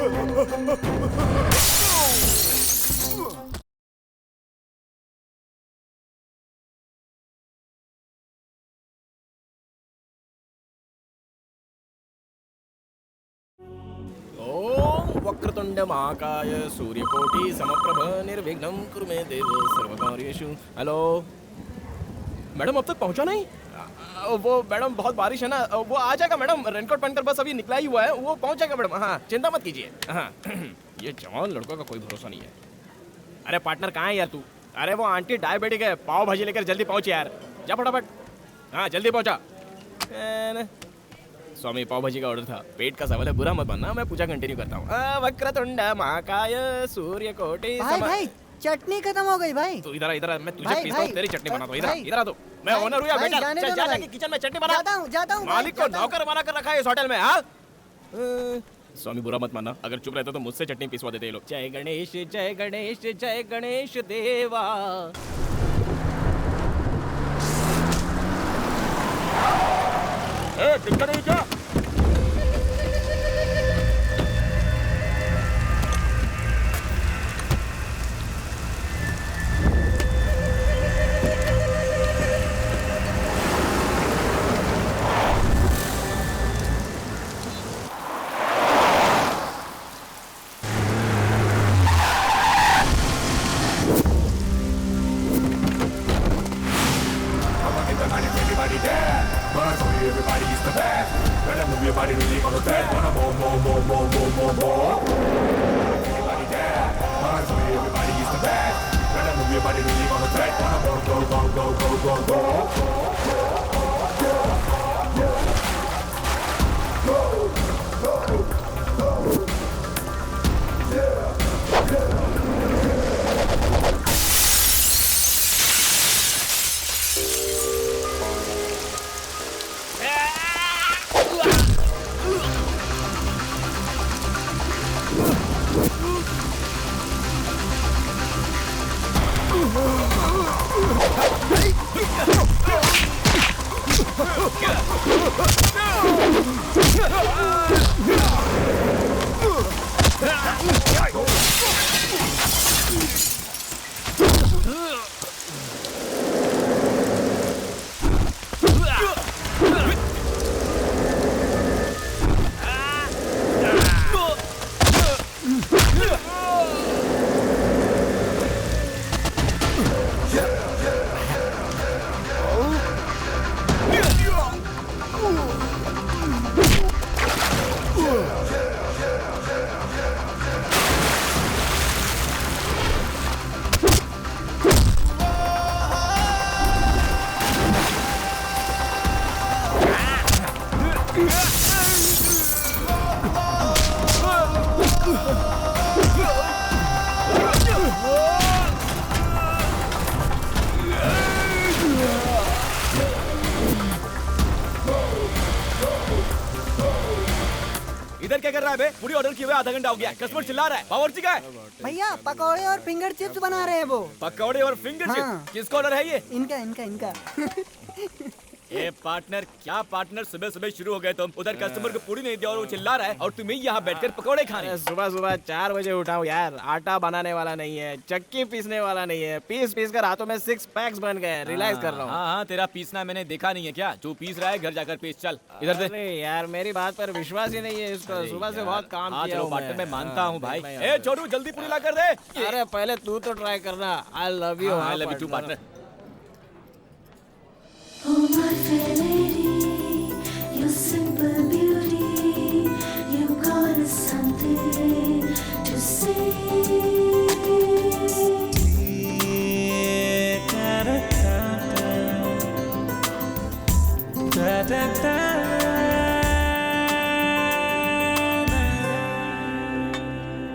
ओम वक्रतुंड महाकाय सूर्यकोटि समप्रभ निर्विघ्नं कुरु मे देव सर्वकार्येषु। हेलो मैडम, अब तक पहुंचा नहीं? वो मैडम बहुत बारिश है ना, वो आ जाएगा मैडम। रेनकोट पहनकर बस अभी निकला ही हुआ है, वो पहुंच जाएगा मैडम। हाँ, चिंता मत कीजिए। हाँ ये जवान लड़कों का कोई भरोसा नहीं है। अरे पार्टनर कहाँ है यार तू? अरे वो आंटी डायबिटिक है, पाव भाजी लेकर जल्दी पहुंच यार, जा फटाफट। हाँ जल्दी पहुंचा। स्वामी पाव भाजी का ऑर्डर था, पेट का सवाल है, बुरा मत मानना, मैं पूजा कंटिन्यू करता हूँ। वक्रतुंड महाकाय सूर्यकोटि भाई चटनी खत्म हो गई भाई। तू इधर मैं तुझे पीसता हूँ, तेरी चटनी बनाता हूँ। इधर आ तू, मैं ओनर हूँ या बेटा? चल जा जाके किचन में चटनी बना। जाता हूँ। मालिक को नौकर बना कर रखा है इस होटल में। हाँ स्वामी बुरा मत मानना, अगर चुप रहते तो मुझसे चटनी पिसवा देते ये लोग। जय गणेश जय गणेश जय गणेश देवा। दिक्कत नहीं क्या? Everybody's the best. Better move your body really on the bed. Wanna more. Everybody there. Wanna show you everybody is the best. Better move your body really on the bed. Wanna इधर क्या कर रहा है बे? पूरी order किए हुए आधा घंटा हो गया, कस्टमर चिल्ला रहा है। बावर्ची का है? भैया पकौड़े और फिंगर चिप्स बना रहे हैं वो। पकौड़े और फिंगर चिप्स? किसका ऑर्डर है ये? इनका ए पार्टनर, क्या पार्टनर, सुबह सुबह शुरू हो गए तुम। उधर कस्टमर को पूरी नहीं दिया और वो चिल्ला रहा है और तुम्हें यहाँ बैठकर पकौड़े खाने। सुबह सुबह 4 बजे उठाओ यार, आटा बनाने वाला नहीं है, चक्की पीसने वाला नहीं है, पीस कर हाथों में 6 पैक्स बन गए। रियलाइज कर रहा हूँ। हाँ, तेरा पीसना मैंने देखा नहीं है क्या? जो पीस रहा है घर जाकर पीस। चल इधर से। अरे यार मेरी बात पर विश्वास ही नहीं है इसका, सुबह से बहुत काम किया हूँ पार्टनर मैं मानता हूँ भाई। ए छोटू जल्दी पूरी ला कर दे। अरे पहले तू तो ट्राई करना। I love you. I love you too partner. Oh my fair lady, your simple beauty, you got us something to say.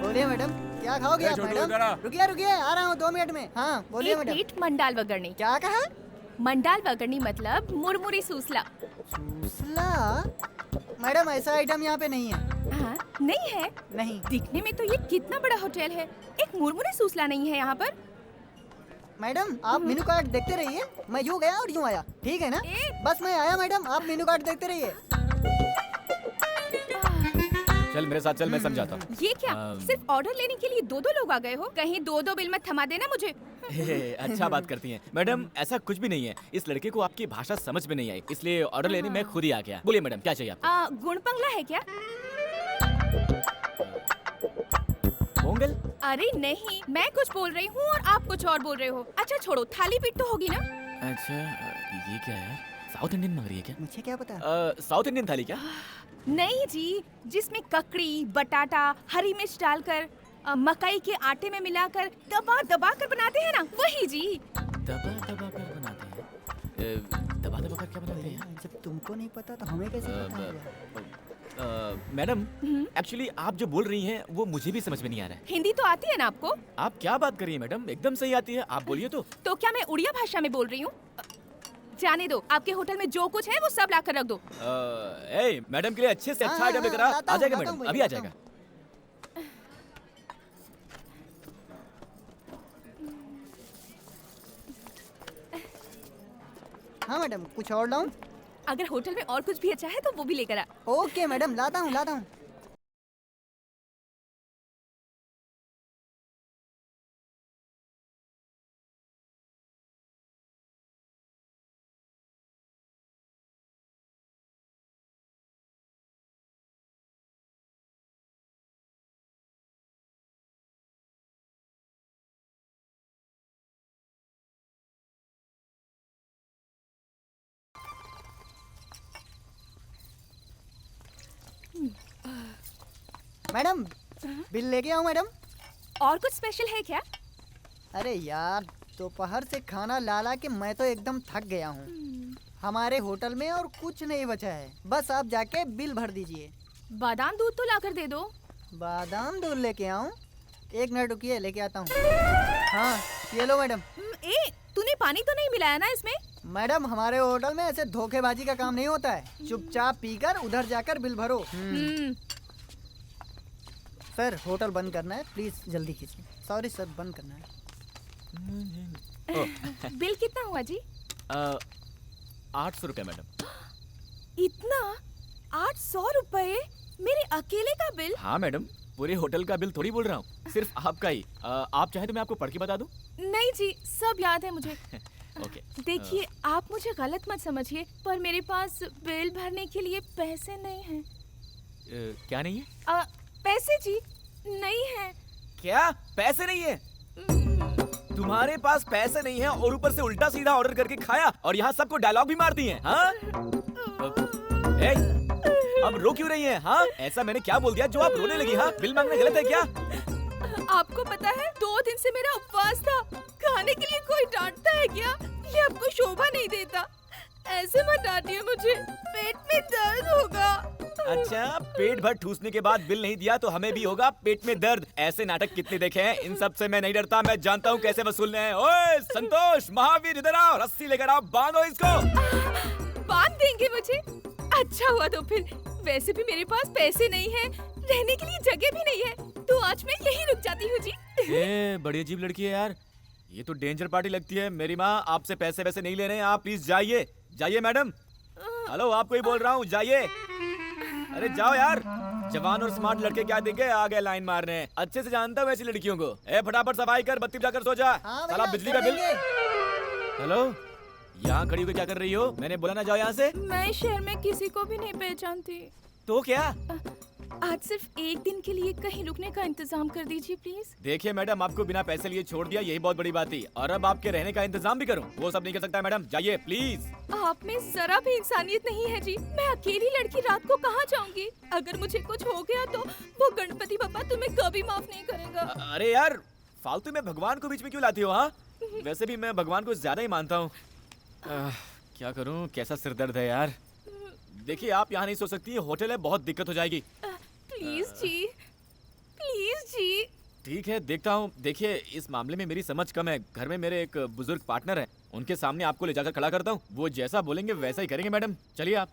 बोलिए मैडम, क्या खाओगे आप मैडम? रुकिए आ रहा हूँ 2 मिनट में। हाँ बोलिए एक मैडम। प्लेट मंडाल वगरनी। क्या कहा? मंडाल वगरनी मतलब मुरमुरी सूसला। सूसला? मैडम ऐसा आइटम यहाँ पे नहीं है। हाँ, नहीं है? नहीं। दिखने में तो ये कितना बड़ा होटल है, एक मुरमुरी सूसला नहीं है यहाँ पर। मैडम आप मेनू कार्ड देखते रहिए, मैं यूँ गया और यूँ आया, ठीक है ना? बस मैं आया मैडम, आप मेनू कार्ड देखते रहिए। चल मेरे साथ चल, मैं समझाता हूँ। ये क्या सिर्फ ऑर्डर लेने के लिए दो लोग आ गए हो? कहीं दो बिल मत थमा देना मुझे। अच्छा बात करती हैं मैडम, ऐसा कुछ भी नहीं है। इस लड़के को आपकी भाषा समझ में नहीं आई, इसलिए ऑर्डर लेने मैं खुद ही आ गया। बोलिए मैडम, क्या चाहिए आपको? गुणपंगला है क्या? पोंगल? अरे नहीं, मैं कुछ बोल रही हूँ और आप कुछ और बोल रहे हो। अच्छा छोड़ो, थाली पीठ तो होगी ना? अच्छा ये क्या है? साउथ इंडियन मांग रही है क्या? मुझे क्या पता। साउथ इंडियन थाली क्या? नहीं जी, जिसमें ककड़ी, बटाटा, हरी मिर्च डालकर मकई के आटे में मिलाकर दबा दबा कर बनाते हैं ना, वही जी। दबा दबा कर बनाते हैं? दबा दबा कर क्या बनाते हैं? जब तुमको नहीं पता तो हमें कैसे पता होगा? मैडम एक्चुअली आप जो बोल रही हैं वो मुझे भी समझ में नहीं आ रहा है। हिंदी तो आती है ना आपको? आप क्या बात कर रही हैं मैडम? एकदम सही आती है, आप बोलिए तो। तो क्या मैं उड़िया भाषा में बोल रही हूँ? जाने दो, आपके होटल में जो कुछ है वो सब लाकर रख दो। ए मैडम के लिए अच्छे से अच्छा आइटम लेकर आ जाएगा मैडम, अभी आ जाएगा। हाँ मैडम, कुछ और लाऊं? अगर होटल में और कुछ भी अच्छा है तो वो भी लेकर आ। ओके मैडम, लाता हूँ लाता हूँ। मैडम, बिल लेके आओ मैडम। और कुछ स्पेशल है क्या? अरे यार, दोपहर से खाना ला ला के मैं तो एकदम थक गया हूँ। हमारे होटल में और कुछ नहीं बचा है, बस आप जाके बिल भर दीजिए। बादाम दूध तो लाकर दे दो। बादाम दूध लेके आऊँ? एक मिनट रुकिए, लेके आता हूँ। हाँ ये लो मैडम। तूने पानी तो नहीं मिलाया ना इसमें? मैडम, हमारे होटल में ऐसे धोखेबाजी का काम नहीं होता है। चुपचाप पीकर उधर जाकर बिल भरो। सर, होटल बंद करना है, प्लीज जल्दी कीजिए। सॉरी सर, बंद करना है। बिल कितना हुआ जी? 800 रुपये मैडम। इतना? 800 रुपए? मेरे अकेले का बिल? हाँ मैडम, पूरे होटल का बिल थोड़ी बोल रहा हूँ, सिर्फ आपका ही। आप चाहे तो मैं आपको पढ़ के बता दूँ? नहीं जी, सब याद है मुझे। ओके। देखिए, आप मुझे गलत मत समझिए, पर मेरे पास बिल भरने के लिए पैसे नहीं हैं। क्या नहीं है? पैसे जी नहीं है। क्या पैसे नहीं है? तुम्हारे पास पैसे नहीं है और ऊपर से उल्टा सीधा ऑर्डर करके खाया और यहाँ सबको डायलॉग भी मार दिए हैं, हाँ? अब रो क्यों रही हैं? हाँ, ऐसा मैंने क्या बोल दिया जो आप रोने लगी? हाँ, बिल मांगना गलत है क्या? आपको पता है, 2 दिन से मेरा उपवास था। खाने के लिए कोई डांटता है क्या? ये आपको शोभा नहीं देता। ऐसे मत डांटिए मुझे, पेट में दर्द होगा। अच्छा, पेट भर ठूसने के बाद बिल नहीं दिया तो हमें भी होगा पेट में दर्द। ऐसे नाटक कितने देखे हैं, इन सब से मैं नहीं डरता। मैं जानता हूँ कैसे वसूलने हैं। ओए संतोष, महावीर, इधर आओ, रस्सी लेकर आओ, बांधो इसको। बांध देंगे मुझे? अच्छा हुआ तो फिर। वैसे भी मेरे पास पैसे नहीं है, रहने के लिए जगह भी नहीं है, तो आज मैं यहीं रुक जाती हूँ जी। बड़ी अजीब लड़की है यार, ये तो डेंजर पार्टी लगती है। मेरी माँ आपसे पैसे वैसे नहीं ले रहे हैं, आप प्लीज जाइए। जाइए मैडम। हेलो, आपको ही बोल रहा हूँ, जाइए। अरे जाओ यार, जवान और स्मार्ट लड़के क्या देंगे, आ गए लाइन मारने। अच्छे से जानता हूँ ऐसी लड़कियों को। फटाफट सफाई कर, बत्ती जाकर सो जा। साला बिजली का बिल। हेलो, यहाँ खड़ी होकर क्या कर रही हो? मैंने बोला ना जाओ यहाँ से। मैं शहर में किसी को भी नहीं पहचानती। तो क्या? आज सिर्फ एक दिन के लिए कहीं रुकने का इंतजाम कर दीजिए प्लीज। देखिए मैडम, आपको बिना पैसे लिए छोड़ दिया, यही बहुत बड़ी बात थी। और अब आपके रहने का इंतजाम भी करूं, वो सब नहीं कर सकता मैडम। जाइए प्लीज। आप में जरा भी इंसानियत नहीं है जी। मैं अकेली लड़की रात को कहाँ जाऊंगी? अगर मुझे कुछ हो गया तो वो गणपति पापा तुम्हें कभी माफ नहीं करेगा। अरे यार, फालतू में भगवान को बीच में क्यों लाती हो? हाँ, वैसे भी मैं भगवान को ज्यादा ही मानता हूँ। क्या करूँ, कैसा सिरदर्द है यार। देखिए, आप यहाँ नहीं सो सकती, होटल है, बहुत दिक्कत हो जाएगी। प्लीज जी, प्लीज जी। ठीक है, देखता हूँ। देखिए, इस मामले में मेरी समझ कम है। घर में मेरे एक बुजुर्ग पार्टनर है, उनके सामने आपको ले जाकर खड़ा करता हूँ। वो जैसा बोलेंगे वैसा ही करेंगे मैडम। चलिए आप।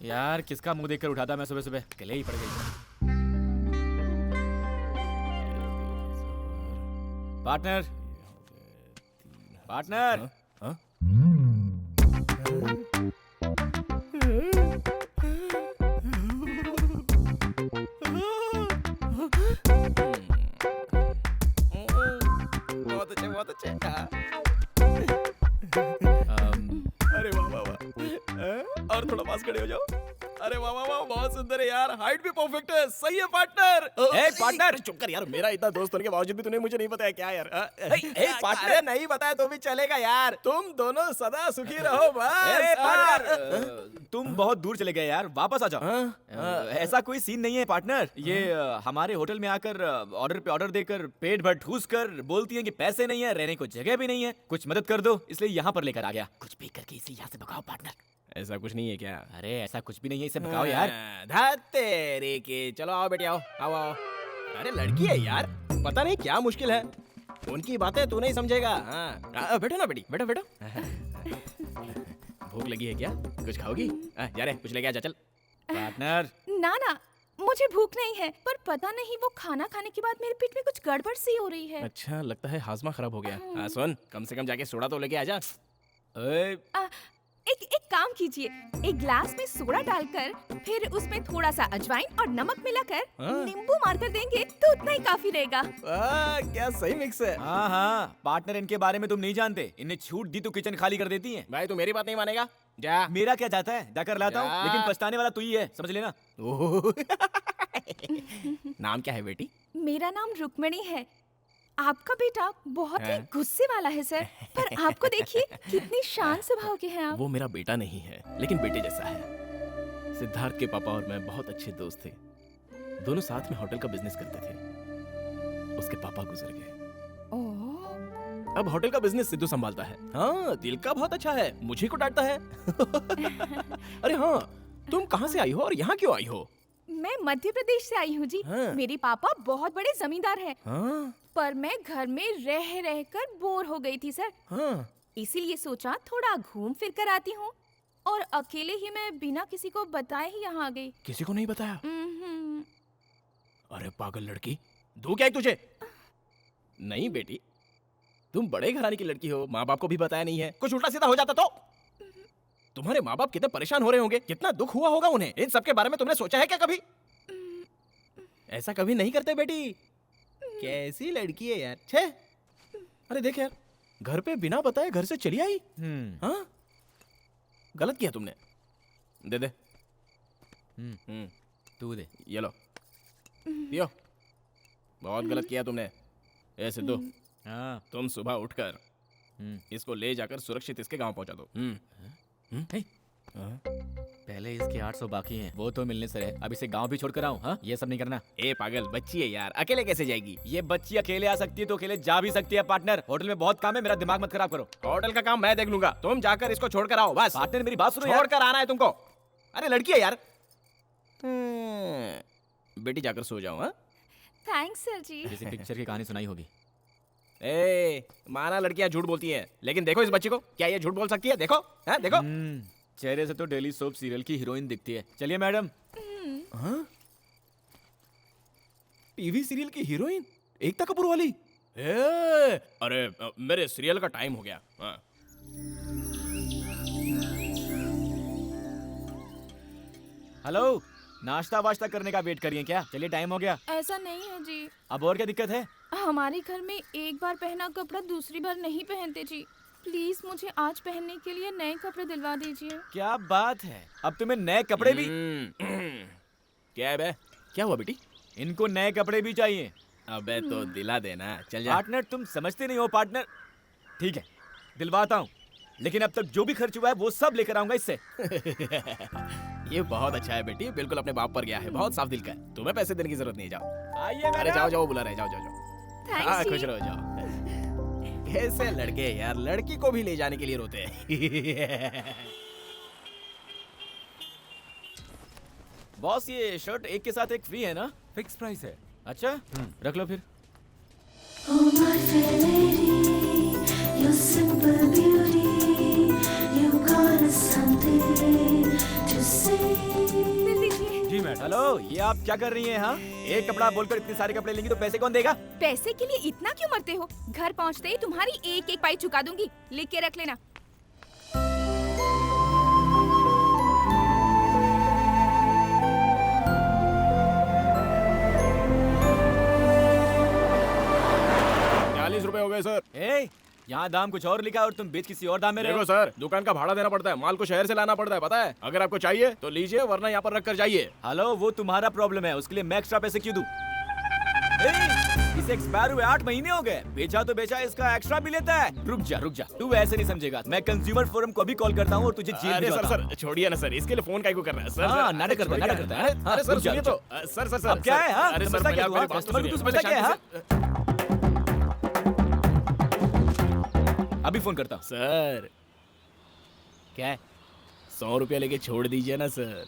यार, किसका मुंह देखकर उठाता मैं सुबह सुबह, गले ही पड़ गई। Partner, partner. हाँ? थोड़ा पास खड़े हो जाओ। अरे वाह वाह वाह, बहुत सुंदर है यार, हाइट भी परफेक्ट है, सही है पार्टनर। ए, पार्टनर! चुप कर यार, मेरा इतना दोस्त होने के बावजूद भी तूने मुझे नहीं बताया क्या यार? पार्टनर! अरे नहीं बताया तो भी चलेगा यार, तुम दोनों सदा सुखी रहो बस। ए, पार्टनर! तुम बहुत दूर चले गए यार, वापस आ जाओ। ऐसा कोई सीन नहीं है पार्टनर। ये हमारे होटल में आकर ऑर्डर पे ऑर्डर देकर पेट भर ठूस कर बोलती हैं कि पैसे नहीं है, रहने को जगह भी नहीं है, कुछ मदद कर दो, इसलिए यहाँ पर लेकर आ गया। कुछ भी करके इसे यहाँ से भगाओ पार्टनर। ऐसा कुछ नहीं है क्या? अरे ऐसा कुछ भी नहीं है, इसे भगाओ यार। तेरे के, चलो आओ बेटे, आओ आओ आओ। अरे लड़की है यार, पता नहीं क्या मुश्किल है, उनकी बातें तू नहीं समझेगा। हाँ बैठो ना बेटी, बैठो बैठो। भूख लगी है क्या? कुछ खाओगी? जा रे, कुछ लेके आ जा, चल। पार्टनर! ना ना, मुझे भूख नहीं है, पर पता नहीं वो खाना खाने के बाद मेरे पेट में कुछ गड़बड़ सी हो रही है। अच्छा, लगता है हाजमा खराब हो गया। सुन, कम से कम जाके सोडा तो लेके आ जा। एक काम कीजिए, एक ग्लास में सोडा डालकर फिर उसमें थोड़ा सा अजवाइन और नमक मिलाकर नींबू मारकर देंगे तो उतना ही काफी रहेगा। क्या सही मिक्स है। हाँ हाँ, पार्टनर इनके बारे में तुम नहीं जानते, इन्हें छूट दी तो किचन खाली कर देती हैं। भाई तू मेरी बात नहीं मानेगा, जा। मेरा क्या जाता है, जाकर लाता हूँ, जा। लेकिन पछताने वाला तू ही है, समझ लेना। नाम क्या है बेटी? मेरा नाम रुक्मिणी है। आपका बेटा बहुत ही गुस्से वाला है सर, पर आपको देखिए कितनी शांत स्वभाव के हैं आप। वो मेरा बेटा नहीं है, लेकिन बेटे जैसा है। सिद्धार्थ के पापा और मैं बहुत अच्छे दोस्त थे, दोनों साथ में होटल का बिजनेस करते थे। उसके पापा गुजर गए। ओह, अब होटल का बिजनेस सिद्धू संभालता है। हाँ, दिल का बहुत अच्छा है, मुझे को डांटता है। अरे हाँ, तुम कहाँ से आई हो और यहाँ क्यों आई हो? मैं मध्य प्रदेश से आई हूँ जी। हाँ। मेरे पापा बहुत बड़े जमींदार हैं, हाँ पर मैं घर में रह रह कर बोर हो गई थी सर, हाँ, इसीलिए सोचा थोड़ा घूम फिर कर आती हूँ, और अकेले ही मैं बिना किसी को बताए ही यहाँ आ गई। किसी को नहीं बताया? हम्म, अरे पागल लड़की, दो क्या है तुझे? नहीं बेटी, तुम बड़े घराने की लड़की हो, माँ बाप को भी बताया नहीं है। कुछ उल्टा सीधा हो जाता तो? तुम्हारे माँ बाप कितने परेशान हो रहे होंगे, कितना दुख हुआ होगा उन्हें। इन सब के बारे में तुमने सोचा है क्या कभी? ऐसा कभी नहीं करते बेटी। कैसी लड़की है यार, छे। अरे देख यार, घर पे बिना बताए घर से चली आई। हाँ, गलत किया तुमने। दे दे। तू दे। ये लो, पियो। बहुत गलत किया तुमने। ए सिद्धू, हाँ। तुम सुबह उठकर इसको ले जाकर सुरक्षित इसके गांव पहुंचा दो। हे, पहले इसके 800 बाकी हैं, वो तो मिलने से रहे, अब इसे गांव भी छोड़कर आऊं? हाँ, ये सब नहीं करना। ए पागल, बच्ची है यार, अकेले कैसे जाएगी? ये बच्ची अकेले आ सकती है तो अकेले जा भी सकती है। पार्टनर, होटल में बहुत काम है, मेरा दिमाग मत खराब करो। होटल का काम मैं देख लूंगा, तुम जाकर इसको छोड़ कर आओ बस। पार्टनर मेरी बात सुनो यार। छोड़ कर आना है तुमको। अरे लड़की है यार। बेटी जाकर सो जाओ। हाँ, थैंक्स सर जी। किसी पिक्चर की कहानी सुनाई होगी। ए माना लड़कियां झूठ बोलती हैं, लेकिन देखो इस बच्ची को, क्या ये झूठ बोल सकती है? देखो, हाँ देखो। चेहरे से तो डेली सोप सीरियल की हीरोइन दिखती है। चलिए मैडम। हाँ? टीवी सीरियल की हीरोइन एकता कपूर वाली? अरे मेरे सीरियल का टाइम हो गया। हाँ। हेलो, नाश्ता वाश्ता करने का वेट करिए क्या? चलिए टाइम हो गया। ऐसा नहीं है जी, अब और क्या दिक्कत है? हमारे घर में एक बार पहना कपड़ा दूसरी बार नहीं पहनते जी। प्लीज मुझे आज पहनने के लिए नए कपड़े दिलवा दीजिए। क्या बात है, अब तुम्हें नए कपड़े भी? क्या है बे? क्या हुआ बेटी? इनको नए कपड़े भी चाहिए। अबे तो दिला देना, चल जा। पार्टनर, तुम समझते नहीं हो पार्टनर। ठीक है, दिलवाता हूँ, लेकिन अब तक जो भी खर्च हुआ है वो सब लेकर आऊंगा इससे। ये बहुत अच्छा है बेटी, बिल्कुल अपने बाप पर गया है, बहुत साफ दिल का है। तुम्हें पैसे देने की जरूरत नहीं, जाओ। आइए अरे मैडम। जाओ जाओ, बुला रहे, जाओ जाओ जाओ। थैंक्स हाँ, जी। खुश रहो, जाओ। कैसे लड़के यार, लड़की को भी ले जाने के लिए रोते हैं। बॉस, ये शर्ट एक के साथ एक फ्री है ना? फिक्स प्राइस है। अच्छा, रख लो फिर। Oh my fair lady, your simple beauty, you got something to say. दिल दीजिए। जी मैडम। हेलो, ये आप क्या कर रही हैं? हाँ, एक कपड़ा बोलकर इतने सारे कपड़े लेंगी तो पैसे कौन देगा? पैसे के लिए इतना क्यों मरते हो? घर पहुंचते ही तुम्हारी एक एक पाई चुका दूंगी, लिख के रख लेना। ₹40 हो गए सर। ए, यहाँ दाम कुछ और लिखा है और तुम बेच किसी और दाम में रहे देखो हो। सर, दुकान का भाड़ा देना पड़ता है, माल को शहर से लाना पड़ता है, पता है। अगर आपको चाहिए तो लीजिए, वरना यहाँ पर रख कर जाइए। हेलो, वो तुम्हारा प्रॉब्लम है, उसके लिए मैं एक्स्ट्रा पैसे क्यों दूं? इसे एक्सपायर हुए 8 महीने हो गए, बेचा तो बेचा, इसका एक्स्ट्रा भी लेता है। रुक जा, तू ऐसे नहीं समझेगा। मैं कंज्यूमर फोरम को भी कॉल करता हूँ और तुझे जेल अरे भिजवाता हूँ। सर छोड़िए ना सर, इसके लिए फोन काहे को करना है सर? हाँ, सर, नाटक करता है, छोड़िए नाटक करता ना। है। अरे सर रुक जा, सुनिए रुक तो, सर अब क्या है? हाँ, अरे सर समझता पहले क्या आप तू? मेरी हाँ, बात तो कस्टमर को सुनिए, तू पहले समझता क्या है? शांति से- अभी फोन करता हूँ। सर क्या है? 100 रुपया लेके छोड़ दीजिए ना सर।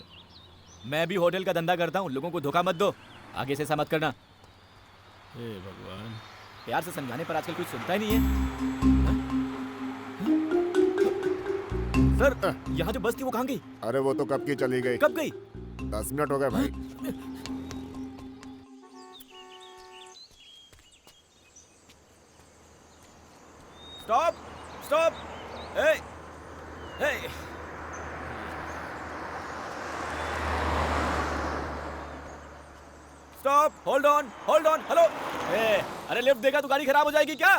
मैं भी होटल का धंधा करता हूँ, लोगों को धोखा मत दो। आगे से ऐसा मत करना। हे भगवान। प्यार से समझाने पर आजकल कोई सुनता ही नहीं है। सर, यहाँ जो बस थी वो कहाँ गई? अरे वो तो कब की चली गई। कब गई? 10 मिनट हो गए भाई। स्टॉप, स्टॉप, ए, ए। Stop, hold on, hello. ए, अरे लिफ्ट देगा तो गाड़ी खराब हो जाएगी क्या?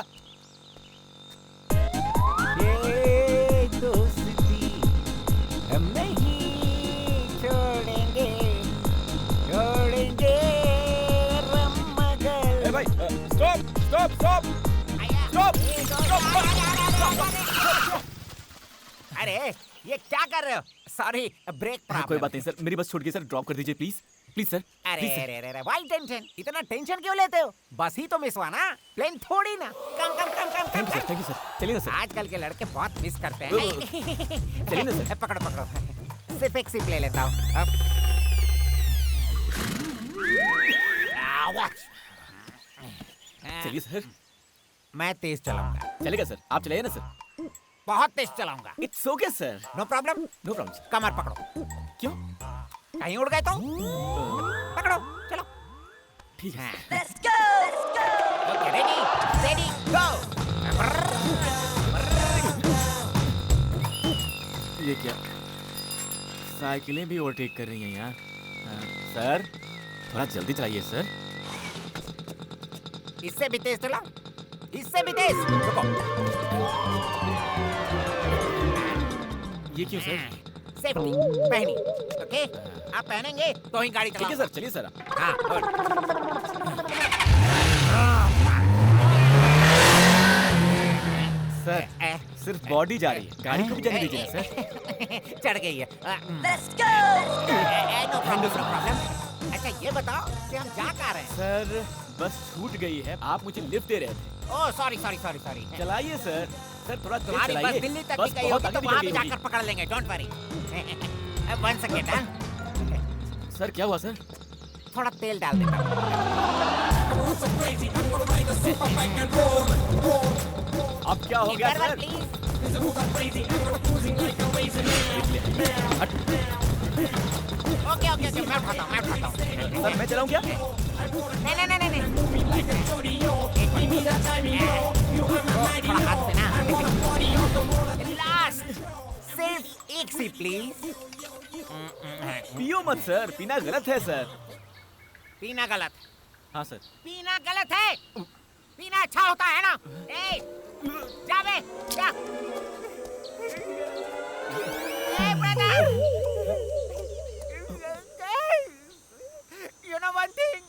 ये दोस्ती हम नहीं छोड़ेंगे ए भाई, स्टॉप, स्टॉप, स्टॉप, स्टॉप। अरे ये क्या कर रहे हो? सॉरी, ब्रेक हाँ, कोई प्रॉब्लम। बात नहीं सर, मेरी बस छूट गई सर, ड्रॉप कर दीजिए प्लीज, प्लीज सर। अरे प्लीज सर। अरे अरे वाई टेंशन, इतना टेंशन क्यों लेते हो? बस ही तो मिस हुआ ना, प्लेन थोड़ी ना। Come come come come thank you sir, thank you sir. चलिए ना सर। आजकल के लड़के बहुत मिस करते हैं। चलिए ना सर। पकड़ो पकड़ो, सिर्फ एक सिप ले लेता हूँ अब। चलिए सर। मैं तेज चलाऊंगा, चलेगा सर, आप चलाइए ना सर। बहुत तेज चलाऊंगा। It's okay sir, no problem. No problem sir. कमर पकड़ो। क्यों? कहीं उड़ गए तो पकड़ो, चलो। ठीक है। ओके, रेडी रेडी गो। ये क्या, साइकिलें भी ओवरटेक कर रही हैं यहाँ। सर, थोड़ा जल्दी चलाइए सर। इससे भी तेज चलाओ, इससे भी तेज। रुको। ये क्यों सर? सेफ्टी पहनी, ओके? आप पहनेंगे तो ही गाड़ी ठीक है चलाओ। सर, चलिए सर। हाँ, गुड। सर, सिर्फ बॉडी जा रही है, गाड़ी को भी जाने दीजिए ना सर। चढ़ गई है। No problem. अच्छा ये बताओ कि हम जा कहाँ रहे हैं? सर, बस छूट गई है, आप मुझे लिफ्ट दे रहे थे। Oh sorry sorry sorry sorry. चलाइए सर, सर थोड़ा तेज तुम्हारी बस चलाइए। दिल्ली तक बस भी गई बहुत होगी तो आगे वहाँ निकल भी गई जाकर पकड़ लेंगे, डोंट वरी। 1 सेकेंड। होगी। सर क्या हुआ सर? थोड़ा तेल डाल देता हूँ। अब क्या हो गया एक बार sir? Please. Okay okay okay, मैं उठाता हूँ। सर मैं चलाऊं क्या? नहीं नहीं नहीं नहीं थोड़ा हाथ से ना। लास्ट, सिर्फ एक सी प्लीज। पियो मत सर, पीना गलत है सर। पीना गलत, हाँ सर। पीना गलत है। पीना अच्छा होता है ना। ए, जा बे, जा। ए brother, you know one thing,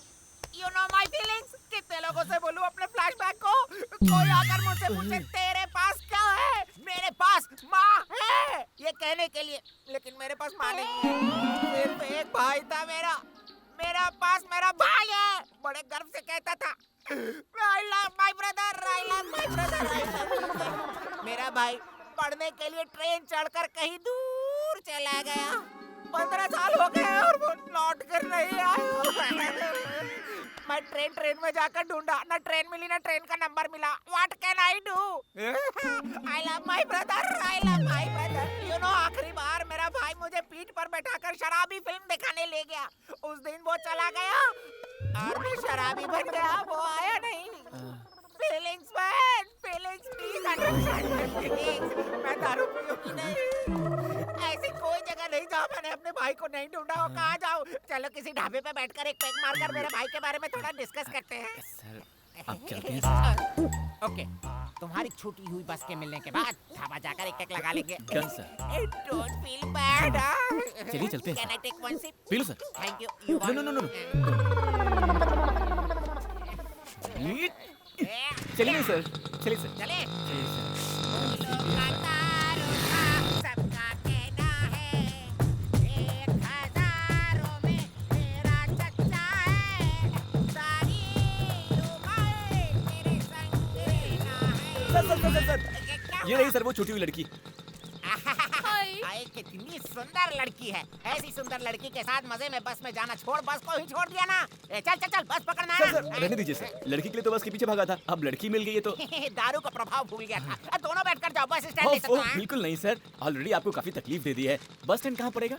you know my feelings। कितने लोगों से बोलूं अपने फ्लैशबैक को? कोई आकर मुझसे पूछे तेरे पास क्या है? मेरे पास माँ है ये कहने के लिए, लेकिन मेरे पास माँ नहीं है। सिर्फ एक भाई था मेरा, मेरा पास मेरा भाई है। बड़े गर्व से कहता था, I love my brother, I love my brother, I love my brother। मेरा भाई पढ़ने के लिए ट्रेन चढ़कर कहीं दूर चला गया। 15 साल हो गए और वो लौट कर नहीं आया। मैं ट्रेन में जाकर ढूंढा, ना ट्रेन मिली ना ट्रेन का नंबर मिला। What can I do? I love my brother, I love my brother। You know, आखिरी बार मेरा भाई मुझे पीठ पर बैठाकर शराबी फिल्म दिखाने ले गया। उस दिन वो चला गया और मैं शराबी बन गया, वो आया नहीं। Feelings man, feelings please understand my feelings। मैं दारू पीऊंगी नहीं। ऐसी कोई जगह नहीं जहाँ मैंने अपने भाई को नहीं ढूंढा हो। कहाँ जाऊँ? चलो किसी ढाबे पे बैठकर एक पैक मारकर मेरे भाई के बारे में थोड़ा डिस्कस करते हैं। सर अब चलते हैं सर। ओके, तुम्हारी छूटी हुई बस के मिलने के बाद ढाबा जाकर एक लगा लेंगे। Done sir. Don't feel bad. चलिए चलते हैं। Can I take one sip? पी लो sir. Thank you. No no no no. चलिए सर, चलिए सर। चले। चलिए सर। सबका कहना है 1000 में मेरा चच्चा है, सारी उम्र तेरे संग रहना है। सर। ये रही सर वो छूटी हुई लड़की। हाय। हाय, कितनी सुंदर लड़की है। ऐसी सुंदर लड़की के साथ मजे में बस में जाना छोड़, बस को ही छोड़ दिया ना। चल चल चल, बस पकड़ना है सर ना। रहने दीजिए सर। लड़की के लिए तो बस के पीछे भागा था, अब लड़की मिल गई है तो। दारू का प्रभाव भूल गया था। दोनों बैठकर जाओ, बस स्टैंड ले सकते ओह, हैं। बिल्कुल नहीं सर, ऑलरेडी आपको काफी तकलीफ दे दी है। बस स्टैंड कहाँ पड़ेगा?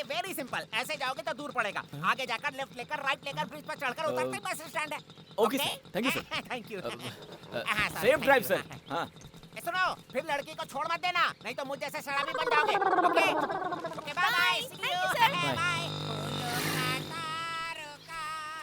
वेरी सिंपल, ऐसे जाओगे तो दूर पड़ेगा। आगे जाकर लेफ्ट लेकर राइट लेकर ब्रिज पर चढ़कर उतरते ही बस स्टैंड है। Okay sir, thank you sir. Thank you. Safe drive sir. हाँ सुनो, फिर लड़की को छोड़ मत देना, नहीं तो मुझ जैसे शराबी बन जाओगे। Okay okay, bye bye. Thank you, sir. Bye.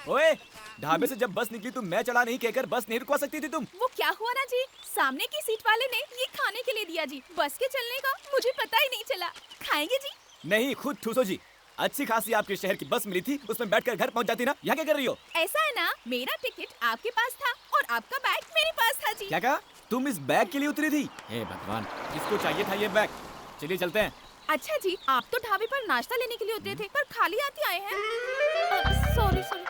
ओए, ढाबे से जब बस निकली तो मैं चढ़ा नहीं कहकर बस नहीं रुकवा सकती थी तुम? वो क्या हुआ ना जी, सामने की सीट वाले ने ये खाने के लिए दिया जी, बस के चलने का मुझे पता ही नहीं चला। खाएंगे जी? नहीं, खुद ठूसो जी। अच्छी खासी आपके शहर की बस मिली थी, उसमें बैठकर घर पहुंच जाती ना। यहाँ क्या कर रही हो? ऐसा है ना, मेरा टिकट आपके पास था और आपका बैग मेरे पास था जी। क्या कहा? तुम इस बैग के लिए उतरी थी? हे भगवान, किसको चाहिए था ये बैग? चलिए चलते हैं। अच्छा जी, आप तो ढाबे पर नाश्ता लेने के लिए उतरे थे, पर खाली हाथ आए हैं। Sorry sorry.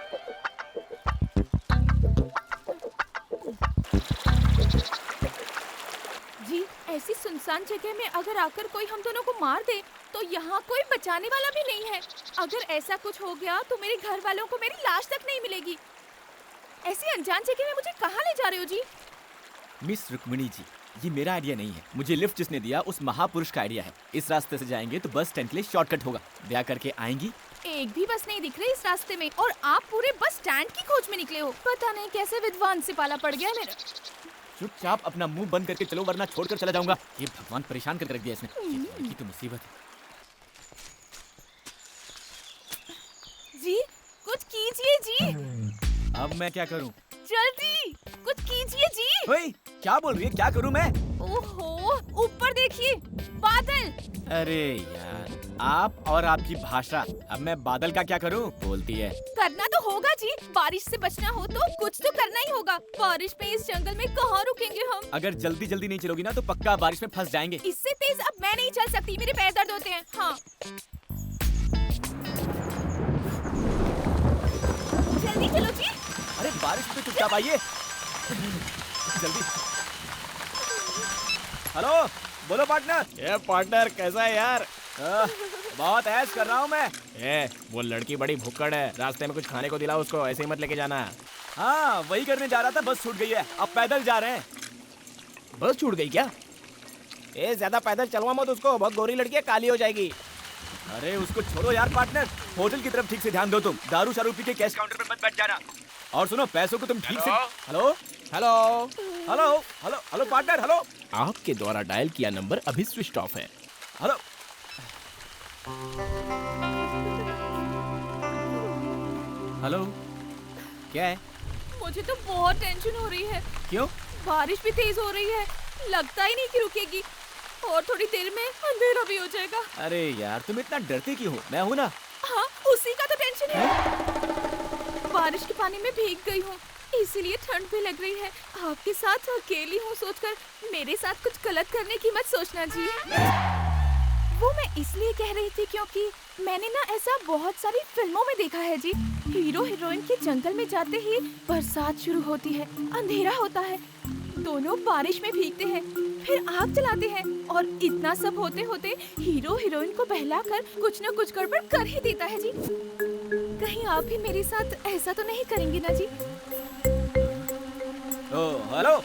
जी, ऐसी सुनसान जगह में अगर आकर कोई हम दोनों को मार दे तो यहाँ कोई बचाने वाला भी नहीं है। अगर ऐसा कुछ हो गया तो मेरे घर वालों को मेरी लाश तक नहीं मिलेगी। ऐसी अनजान जगह में मुझे कहाँ ले जा रहे हो जी? मिस रुक्मिणी जी, ये मेरा आइडिया नहीं है। मुझे लिफ्ट जिसने दिया उस महापुरुष का आइडिया है। इस रास्ते से जाएंगे तो बस स्टैंड के लिए शॉर्टकट होगा। ब्याह करके आएंगी। एक भी बस नहीं दिख रही इस रास्ते में और आप पूरे बस स्टैंड की खोज में निकले हो। पता नहीं कैसे विद्वान से पाला पड़ गया मेरा। चुपचाप अपना मुंह बंद करके चलो, वरना छोड़कर चला जाऊंगा। ये भगवान परेशान करके रख दिया इसने। ये लड़की तो मुसीबत है। जी, कुछ कीजिए जी। अब मैं क्या करूं? जल्दी कुछ कीजिए जी। ओए, क्या बोल रही है? क्या करूं मैं? ओहो, ऊपर देखिए, बादल। अरे यार, आप और आपकी भाषा। अब मैं बादल का क्या करूं? बोलती है। करना तो होगा जी, बारिश से बचना हो तो कुछ तो करना ही होगा। बारिश में इस जंगल में कहाँ रुकेंगे हम? अगर जल्दी जल्दी नहीं चलोगी ना तो पक्का बारिश में फंस जाएंगे। इससे तेज अब मैं नहीं चल सकती, मेरे पैर दर्द होते हैं। हाँ, जल्दी चलो जी। अरे बारिश में चुपचाप आइए जल्दी। हेलो, बोलो पार्टनर। ये पार्टनर कैसा है यार? बहुत ऐश कर रहा हूँ मैं। वो लड़की बड़ी भुक्कड़ है, रास्ते में कुछ खाने को दिला उसको, ऐसे ही मत लेके जाना। हाँ, वही करने जा रहा था, बस छूट गई है। अब पैदल जा रहे हैं। बस छूट गई क्या? ज्यादा पैदल चलवा मत उसको, बहुत गोरी लड़की है, काली हो जाएगी। अरे उसको छोड़ो यार पार्टनर, होटल की तरफ ठीक से ध्यान दो तुम। दारू शारू पी के कैश काउंटर पर मत बैठ जाना। और सुनो, पैसों को तुम ठीक से। Hello hello hello hello hello partner, hello. आपके द्वारा डायल किया नंबर अभी स्विच ऑफ है। हेलो। हेलो, क्या है? मुझे तो बहुत टेंशन हो रही है। क्यों? बारिश भी तेज हो रही है, लगता ही नहीं कि रुकेगी और थोड़ी देर में अंधेरा भी हो जाएगा। अरे यार, तुम इतना डरती क्यों हो? मैं हूँ ना। हाँ, उसी का तो टेंशन है। बारिश के पानी में भीग गई हूँ, इसीलिए ठंड भी लग रही है। आपके साथ अकेली हूँ सोचकर मेरे साथ कुछ गलत करने की मत सोचना जी। वो मैं इसलिए कह रही थी क्योंकि मैंने ना ऐसा बहुत सारी फिल्मों में देखा है जी। हीरो हीरोइन के जंगल में जाते ही बरसात शुरू होती है, अंधेरा होता है, दोनों बारिश में भीगते हैं, फिर आग जलाते हैं और इतना सब होते होते हीरो हीरोइन को बहलाकर कुछ न कुछ गड़बड़ कर ही देता है जी। कहीं आप भी मेरे साथ ऐसा तो नहीं करेंगे ना जी? ओ, hello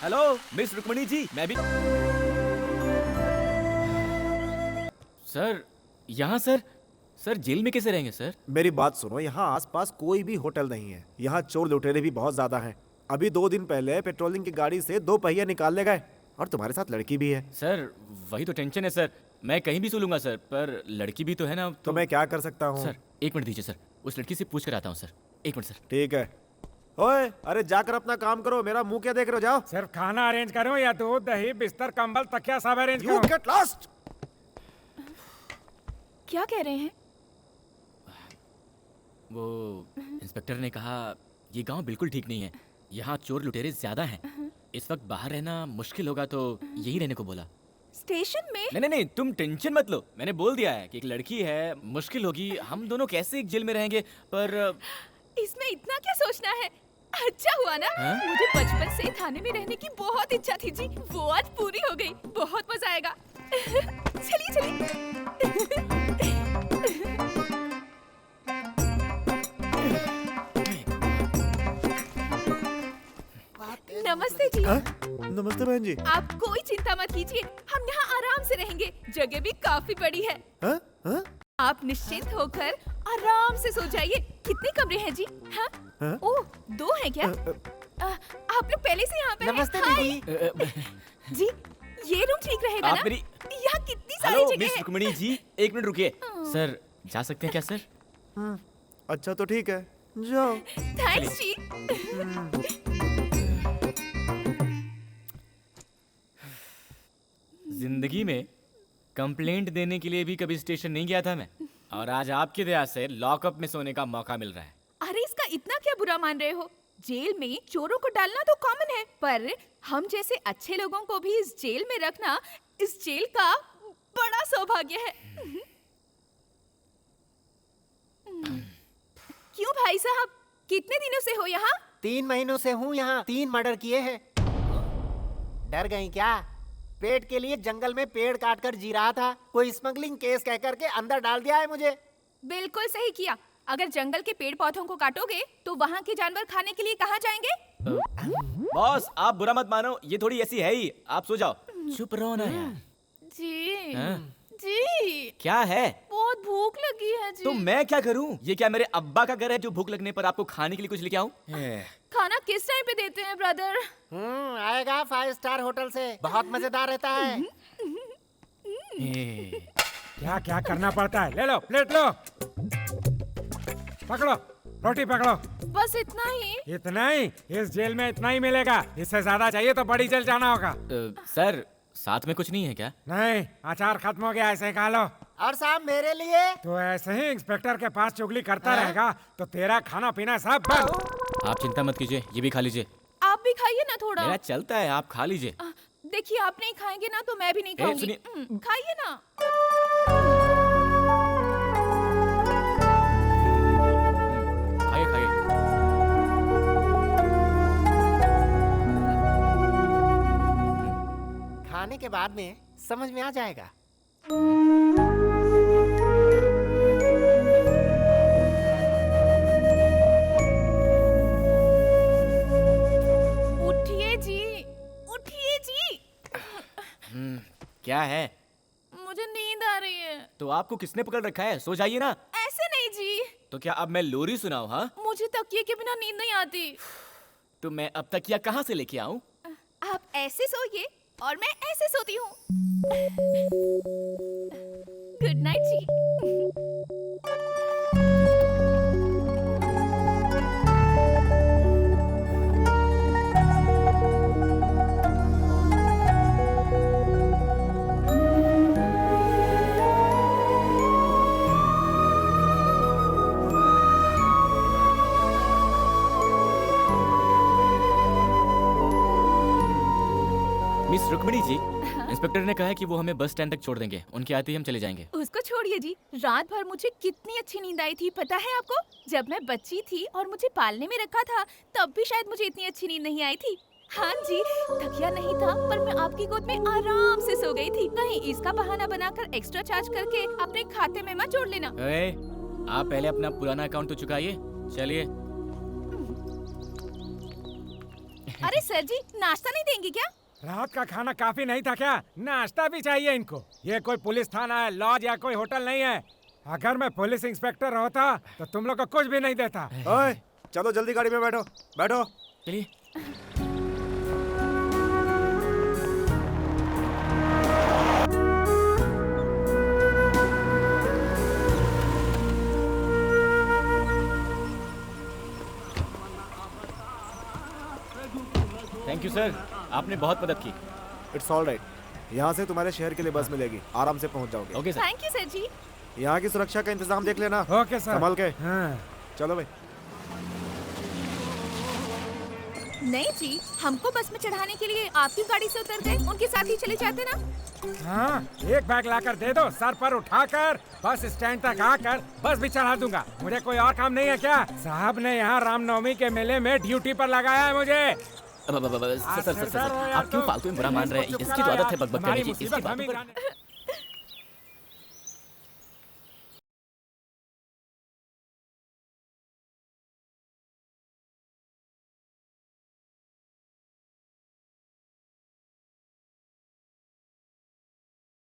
hello miss Rukmini ji, मैं भी। सर, यहाँ सर जेल में कैसे रहेंगे सर? मेरी बात सुनो, यहाँ आसपास कोई भी होटल नहीं है। यहाँ चोर लुटेरे भी बहुत ज्यादा हैं। अभी 2 दिन पहले पेट्रोलिंग की गाड़ी से 2 पहिए निकाल ले गए और तुम्हारे साथ लड़की भी है। सर वही तो टेंशन है सर, मैं कहीं भी सो लूंगा सर, पर लड़की भी तो है ना। तो मैं क्या कर सकता हूँ? सर 1 मिनट दीजिए सर, उस लड़की से पूछ कर आता हूँ सर। 1 minute sir. ठीक है, ओए अरे जाकर अपना काम करो, मेरा मुंह क्या देख रहे हो, जाओ। सिर्फ खाना अरेंज करूं या दूध दही बिस्तर कंबल तकिया सब अरेंज यू करूं? Get lost. क्या कह रहे हैं? वो इंस्पेक्टर ने कहा ये गांव बिल्कुल ठीक नहीं है, यहाँ चोर लुटेरे ज्यादा हैं। इस वक्त बाहर रहना मुश्किल होगा तो यही रहने को बोला। स्टेशन में? नहीं नहीं नहीं, तुम टेंशन मत लो, मैंने बोल दिया है कि एक लड़की है, मुश्किल होगी, हम दोनों कैसे एक जेल में रहेंगे। पर इसमें इतना क्या सोचना है? अच्छा हुआ ना, मुझे बचपन से थाने में रहने की बहुत इच्छा थी जी, वो आज पूरी हो गई। बहुत मजा आएगा। चलिए चलिए। नमस्ते जी। नमस्ते बहन जी। आप कोई चिंता मत कीजिए, हम यहाँ आराम से रहेंगे, जगह भी काफी बड़ी है। हाँ? हाँ? आप निश्चिंत होकर आराम से सो जाइए। कितने कमरे हैं जी? हाँ? हाँ? ओह, 2 हैं क्या? आप लोग पहले से यहाँ पे हैं? नमस्ते हाय। दीदी। जी, ये रूम ठीक रहेगा आप ना? मेरी- यहाँ कितनी सारी हेलो जगह मिस है। रुक्मिणी जी, एक मिनट रुकिए। सर जा सकते हैं क्या सर? अच्छा तो ठीक है, जाओ। थैंक्स जी। जिंदगी में कंप्लेंट देने के लिए भी कभी स्टेशन नहीं गया था मैं, और आज आपकी दया से लॉकअप में सोने का मौका मिल रहा है। अरे इसका इतना क्या बुरा मान रहे हो? जेल में चोरों को डालना तो कॉमन है, पर हम जैसे अच्छे लोगों को भी इस जेल में रखना इस जेल का बड़ा सौभाग्य है। क्यों भाई साहब, कितने दिनों से हो यहाँ? 3 महीनों से हूँ यहाँ, 3 मर्डर किए हैं। डर गई क्या? पेट के लिए जंगल में पेड़ काट कर जी रहा था, कोई स्मगलिंग केस कह करके अंदर डाल दिया है मुझे। बिल्कुल सही किया। अगर जंगल के पेड़ पौधों को काटोगे तो वहाँ के जानवर खाने के लिए कहाँ जाएंगे? बॉस आप बुरा मत मानो, ये थोड़ी ऐसी है ही, आप सो जाओ। चुप रहो ना यार। जी हाँ? जी, क्या है? बहुत भूख लगी है जी। तो मैं क्या करूं? ये क्या मेरे अब्बा का घर है जो भूख लगने पर आपको खाने के लिए कुछ लेके आऊं? खाना किस टाइम पे देते हैं ब्रदर? आएगा 5 स्टार होटल से, बहुत मजेदार रहता है। क्या क्या करना पड़ता है? ले लो प्लेट लो, पकड़ो रोटी पकड़ो। बस इतना ही? इतना ही? इस जेल में इतना ही मिलेगा, इससे ज्यादा चाहिए तो बड़ी जेल जाना होगा। सर साथ में कुछ नहीं है क्या? नहीं, अचार खत्म हो गया, ऐसे ही खा लो। और साहब मेरे लिए? तो ऐसे ही इंस्पेक्टर के पास चुगली करता रहेगा तो तेरा खाना पीना सब बंद। आप चिंता मत कीजिए, ये भी खा लीजिए। आप भी खाइए ना थोड़ा। मेरा चलता है, आप खा लीजिए। देखिए आप नहीं खाएंगे ना तो मैं भी नहीं खाऊंगी। सुनिए। खाइए ना। खाइए खाइए। खाने के बाद में समझ में आ जाएगा। उठिए जी, उठिए जी। क्या है? मुझे नींद आ रही है। तो आपको किसने पकड़ रखा है? सो जाइए ना। ऐसे नहीं जी, तो क्या अब मैं लोरी सुनाऊं? हाँ, मुझे तकिए के बिना नींद नहीं आती। तो मैं अब तक या कहाँ से लेके आऊं? आप ऐसे सोइए और मैं ऐसे सोती हूँ। गुड नाइट जी। मिस रुक्मिणी जी, इंस्पेक्टर ने कहा है कि वो हमें बस स्टैंड तक छोड़ देंगे, उनके आते ही हम चले जाएंगे। उसको छोड़िए जी, रात भर मुझे कितनी अच्छी नींद आई थी पता है आपको? जब मैं बच्ची थी और मुझे पालने में रखा था तब भी शायद मुझे इतनी अच्छी नींद नहीं आई थी। हाँ जी, तकिया नहीं था पर मैं आपकी गोद में आराम से सो गई थी। कहीं इसका बहाना बनाकर एक्स्ट्रा चार्ज करके अपने खाते में मत जोड़ लेना। आप पहले अपना पुराना अकाउंट तो चुकाइए। चलिए। अरे सर जी, नाश्ता नहीं देंगे क्या? रात का खाना काफी नहीं था क्या? नाश्ता भी चाहिए इनको। ये कोई पुलिस थाना है, लॉज या कोई होटल नहीं है। अगर मैं पुलिस इंस्पेक्टर होता तो तुम लोग को कुछ भी नहीं देता। ओए, चलो जल्दी गाड़ी में बैठो, बैठो। चलिए। थैंक यू सर, आपने बहुत मदद की। It's all right. यहाँ से तुम्हारे शहर के लिए बस मिलेगी, आराम से पहुँच जाओगे। Okay sir. Thank you sir ji. यहाँ की सुरक्षा का इंतजाम देख लेना। Okay sir. संभल के। हाँ। चलो भाई। नहीं जी, हमको बस में चढ़ाने के लिए आपकी गाड़ी से उतर गए, उनके साथ ही चले जाते ना। हाँ, एक बैग लाकर दे दो, सर पर उठाकर बस स्टैंड तक आकर बस भी चढ़ा दूंगा। मुझे कोई और काम नहीं है क्या? साहब ने यहाँ रामनवमी के मेले में ड्यूटी पर लगाया है मुझे। सर, आप क्यों फालतू में बुरा मान रहे हैं? इसकी तो आदत है बकबक करने की। इसकी बातों पर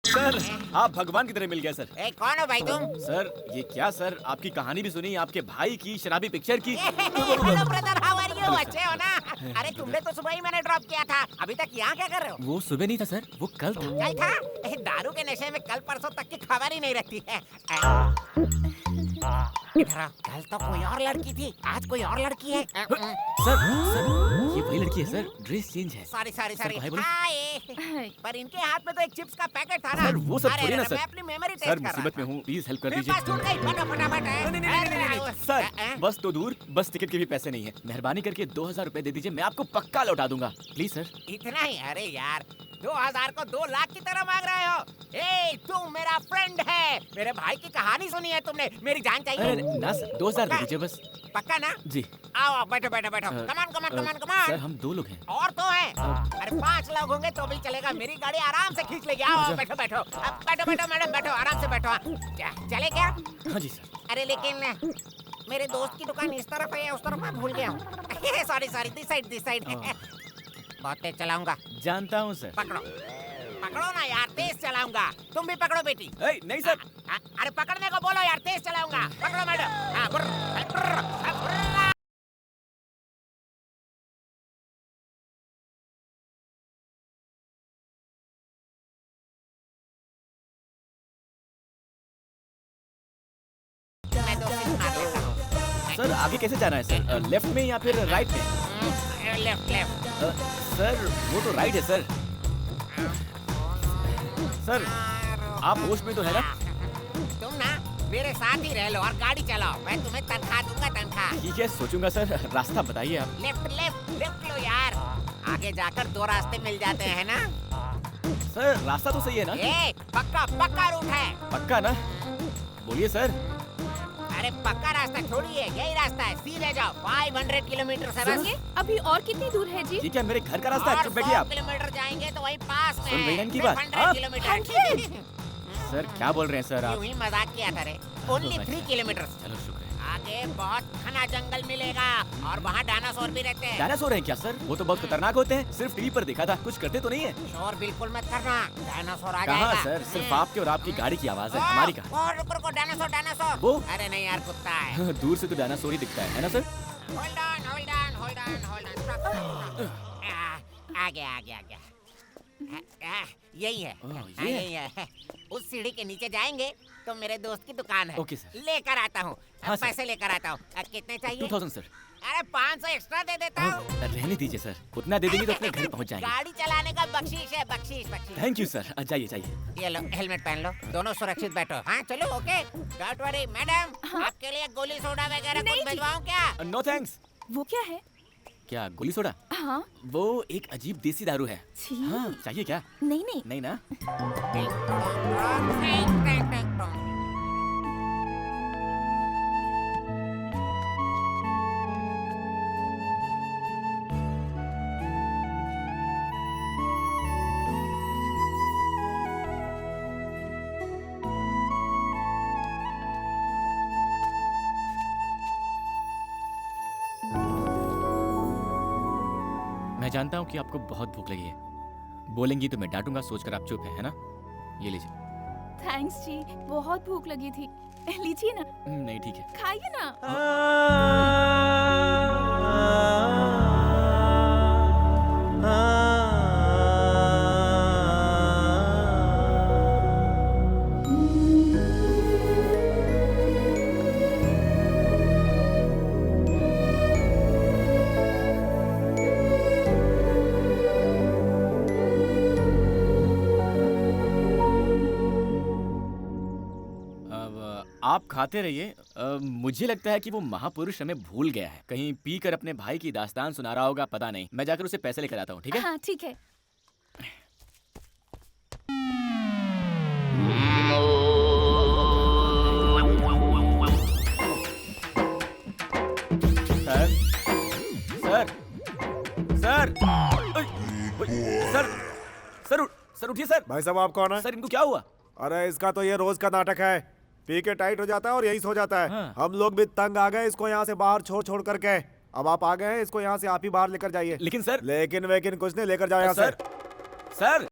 सर, आप भगवान की तरह मिल गए सर। ए, कौन हो भाई तुम? सर, ये क्या सर, आपकी कहानी भी सुनी, आपके भाई की शराबी पिक्चर की। Hello brother, how are you? अच्छे हो ना? अरे तुमने तो सुबह ही मैंने ड्रॉप किया था, अभी तक यहाँ क्या कर रहे हो? वो सुबह नहीं था सर, वो कल था। कल था? दारू के नशे में कल परसों तक की खबर ही नहीं रहती है। इधर आओ, कल तो कोई और लड़की थी, आज कोई और लड़की है। सर, ये वही लड़की है सर, ड्रेस चेंज है। Sorry sorry sorry. भाई बोलो। हाय। पर इनके हाथ में तो एक चिप्स का पैकेट था ना। सर, वो सब अरे, थोड़ी ना अरे, सर। मैं अपनी मेमोरी टेस्ट सर, कर रहा मुसीबत था। में हूँ, प्लीज हेल्प कर मेरे दीजिए। पास छूट गई, फटाफट। सर, बस तो दूर, बस टिकट के भी पैसे नहीं है। मेहरबानी करके 2000 रुपए दे दीजिए, मैं आपको पक्का लौटा दूंगा। Please sir. इतना ही? अरे यार, 2000 को 2 लाख की तरह मांग रहे हो? ए, तू मेरा फ्रेंड है, मेरे भाई की कहानी सुनी है तुमने, मेरी जान चाहिए। अरे ना सर, 2000 दे दीजिए बस। पक्का ना? जी। आओ, बैठो। कमान। सर, हम 2 लोग हैं। और तो है। अरे 5 लोग होंगे तो भी चलेगा, मेरी गाड़ी आराम से खींच लेगी। आओ, बैठो। बैठो मैडम, बैठो, आराम से बैठो। चले क्या? हाँ जी सर। अरे लेकिन मेरे दोस्त की दुकान इस तरफ है, उस तरफ मैं भूल गया हूँ। Sorry, this side. बहुत तेज चलाऊंगा। जानता हूँ सर। पकड़ो ना यार, तेज चलाऊंगा। तुम भी पकड़ो बेटी। नहीं सर। अरे पकड़ने को बोलो यार, तेज चलाऊंगा। पकड़ो मैडम। हाँ, बुर्र। मैं तो सिर्फ मार देता हूँ। सर, आगे कैसे जाना है सर? लेफ्ट में या फिर राइट में? लेफ्ट। सर, वो तो राइट है सर। सर, आप होश में तो है ना? तुम ना मेरे साथ ही रह लो और गाड़ी चलाओ, मैं तुम्हें तनख्वाह दूंगा, तनख्वाह। ठीक है, सोचूंगा सर। रास्ता बताइए आप। लेफ्ट लो यार, आगे जाकर 2 रास्ते मिल जाते हैं ना। सर, रास्ता तो सही है ना? ए, पक्का रूट है। पक्का ना? बोलिए सर। अरे पक्का रास्ता छोड़िए, यही रास्ता है, सीधे जाओ। 500 किलोमीटर से बस। अभी और कितनी दूर है जी? ये क्या मेरे घर का रास्ता है? और चुप बैठिए 100 आप। किलोमीटर जाएंगे तो वही पास में सुन रही हैं है। इनकी सिर्फ बात? 100 किलोमीटर। सर, क्या बोल रहे हैं सर आप? यूं ही मजाक किया था रे। Only 3 kilometre. चलो, शुक्र है। आगे बहुत घना जंगल मिलेगा और वहाँ डायनासोर भी रहते हैं। डायनासोर हैं क्या सर? वो तो बहुत खतरनाक होते हैं। सिर्फ टीवी पर देखा था, कुछ करते तो नहीं है। शोर बिल्कुल मत करना, डायनासोर आ कहाँ जाएगा। सर? सिर्फ आपके और आपकी गाड़ी की आवाज है, हमारी कहाँ? और रुको, डायनासोर। वो? अरे नहीं यार, कुत्ता है। दूर से तो डायनासोर ही दिखता है ना सर? Hold on. आ गया। यही है। ये यही है। उस सीढ़ी के नीचे जाएंगे तो मेरे दोस्त की दुकान है। Okay sir. लेकर आता हूँ। हाँ सर। पैसे लेकर आता हूँ। कितने चाहिए? 2000 सर। अरे 500 एक्स्ट्रा दे देता हूँ। रहने दीजिए सर, उतना दे देंगे तो अपने घर पहुंच जाएंगे। गाड़ी चलाने का बख्शीश है, बख्शीश। Thank you sir. जाइए। ये लो, हेलमेट पहन लो, दोनों सुरक्षित बैठो। हाँ चलो, ओके। डोंट वरी मैडम, आपके लिए गोली सोडा वगैरह नहीं कुछ भिजवाऊं क्या? No thanks. वो क्या है? क्या गोली सोडा? हाँ। वो एक अजीब देसी दारू है। छी। हाँ, चाहिए क्या? नहीं। ना? मैं जानता हूँ कि आपको बहुत भूख लगी है। बोलेंगी तो मैं डांटूंगा, सोचकर आप चुप है ना? ये लीजिए। थैंक्स जी, बहुत भूख लगी थी। लीजिए ना। नहीं, ठीक है। खाइए ना। खाते रहिए। मुझे लगता है कि वो महापुरुष हमें भूल गया है। कहीं पी कर अपने भाई की दास्तान सुना रहा होगा, पता नहीं। मैं जाकर उसे पैसे लेकर आता हूँ, ठीक है? हाँ ठीक है। Sir sir sir sir sir उठिए सर। भाई साहब आप कौन है? सर इनको क्या हुआ? अरे इसका तो ये रोज का नाटक है, पी के टाइट हो जाता है और यही सो जाता है। हाँ। हम लोग भी तंग आ गए इसको यहाँ से बाहर छोड़ छोड़ करके। अब आप आ गए हैं, इसको यहाँ से आप ही बाहर लेकर जाइए। लेकिन सर लेकिन वेकिन कुछ नहीं, लेकर जाओ यहाँ से। सर सर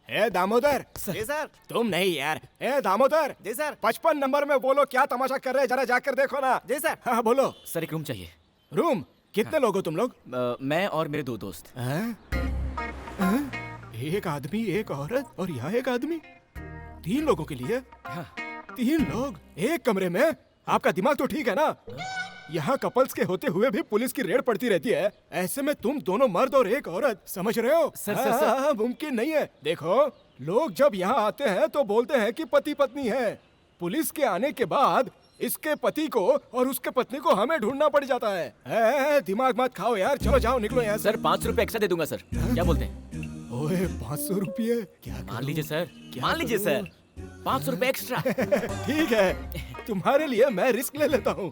ए दामोदर, जी सर। तुम नहीं यार। ए दामोदर। जी सर। 55 नंबर में बोलो क्या तमाशा कर रहे हैं, जरा जाकर देखो ना। जी सर। हाँ बोलो। सर एक रूम चाहिए। रूम? कितने लोग हो तुम लोग? मैं और मेरे 2 दोस्त। एक आदमी, एक औरत और यहाँ एक आदमी, 3 लोगों के लिए? हाँ। 3 लोग एक कमरे में? आपका दिमाग तो ठीक है ना? यहाँ कपल्स के होते हुए भी पुलिस की रेड पड़ती रहती है, ऐसे में तुम दोनों मर्द और एक औरत, समझ रहे हो? सर। मुमकिन नहीं है। देखो, लोग जब यहाँ आते हैं तो बोलते हैं कि पति पत्नी है। पुलिस के आने के बाद इसके पति को और उसके पत्नी को हमें ढूंढना पड़ जाता है। दिमाग मत खाओ यार, चलो जाओ, निकलो यहाँ से। सर 5 रुपए एक्स्ट्रा दे दूंगा सर, क्या बोलते हैं? ओए 500 रुपये? क्या मान लीजिए सर, मान लीजिए सर, 500 रुपए एक्स्ट्रा। ठीक है, तुम्हारे लिए मैं रिस्क ले लेता हूँ।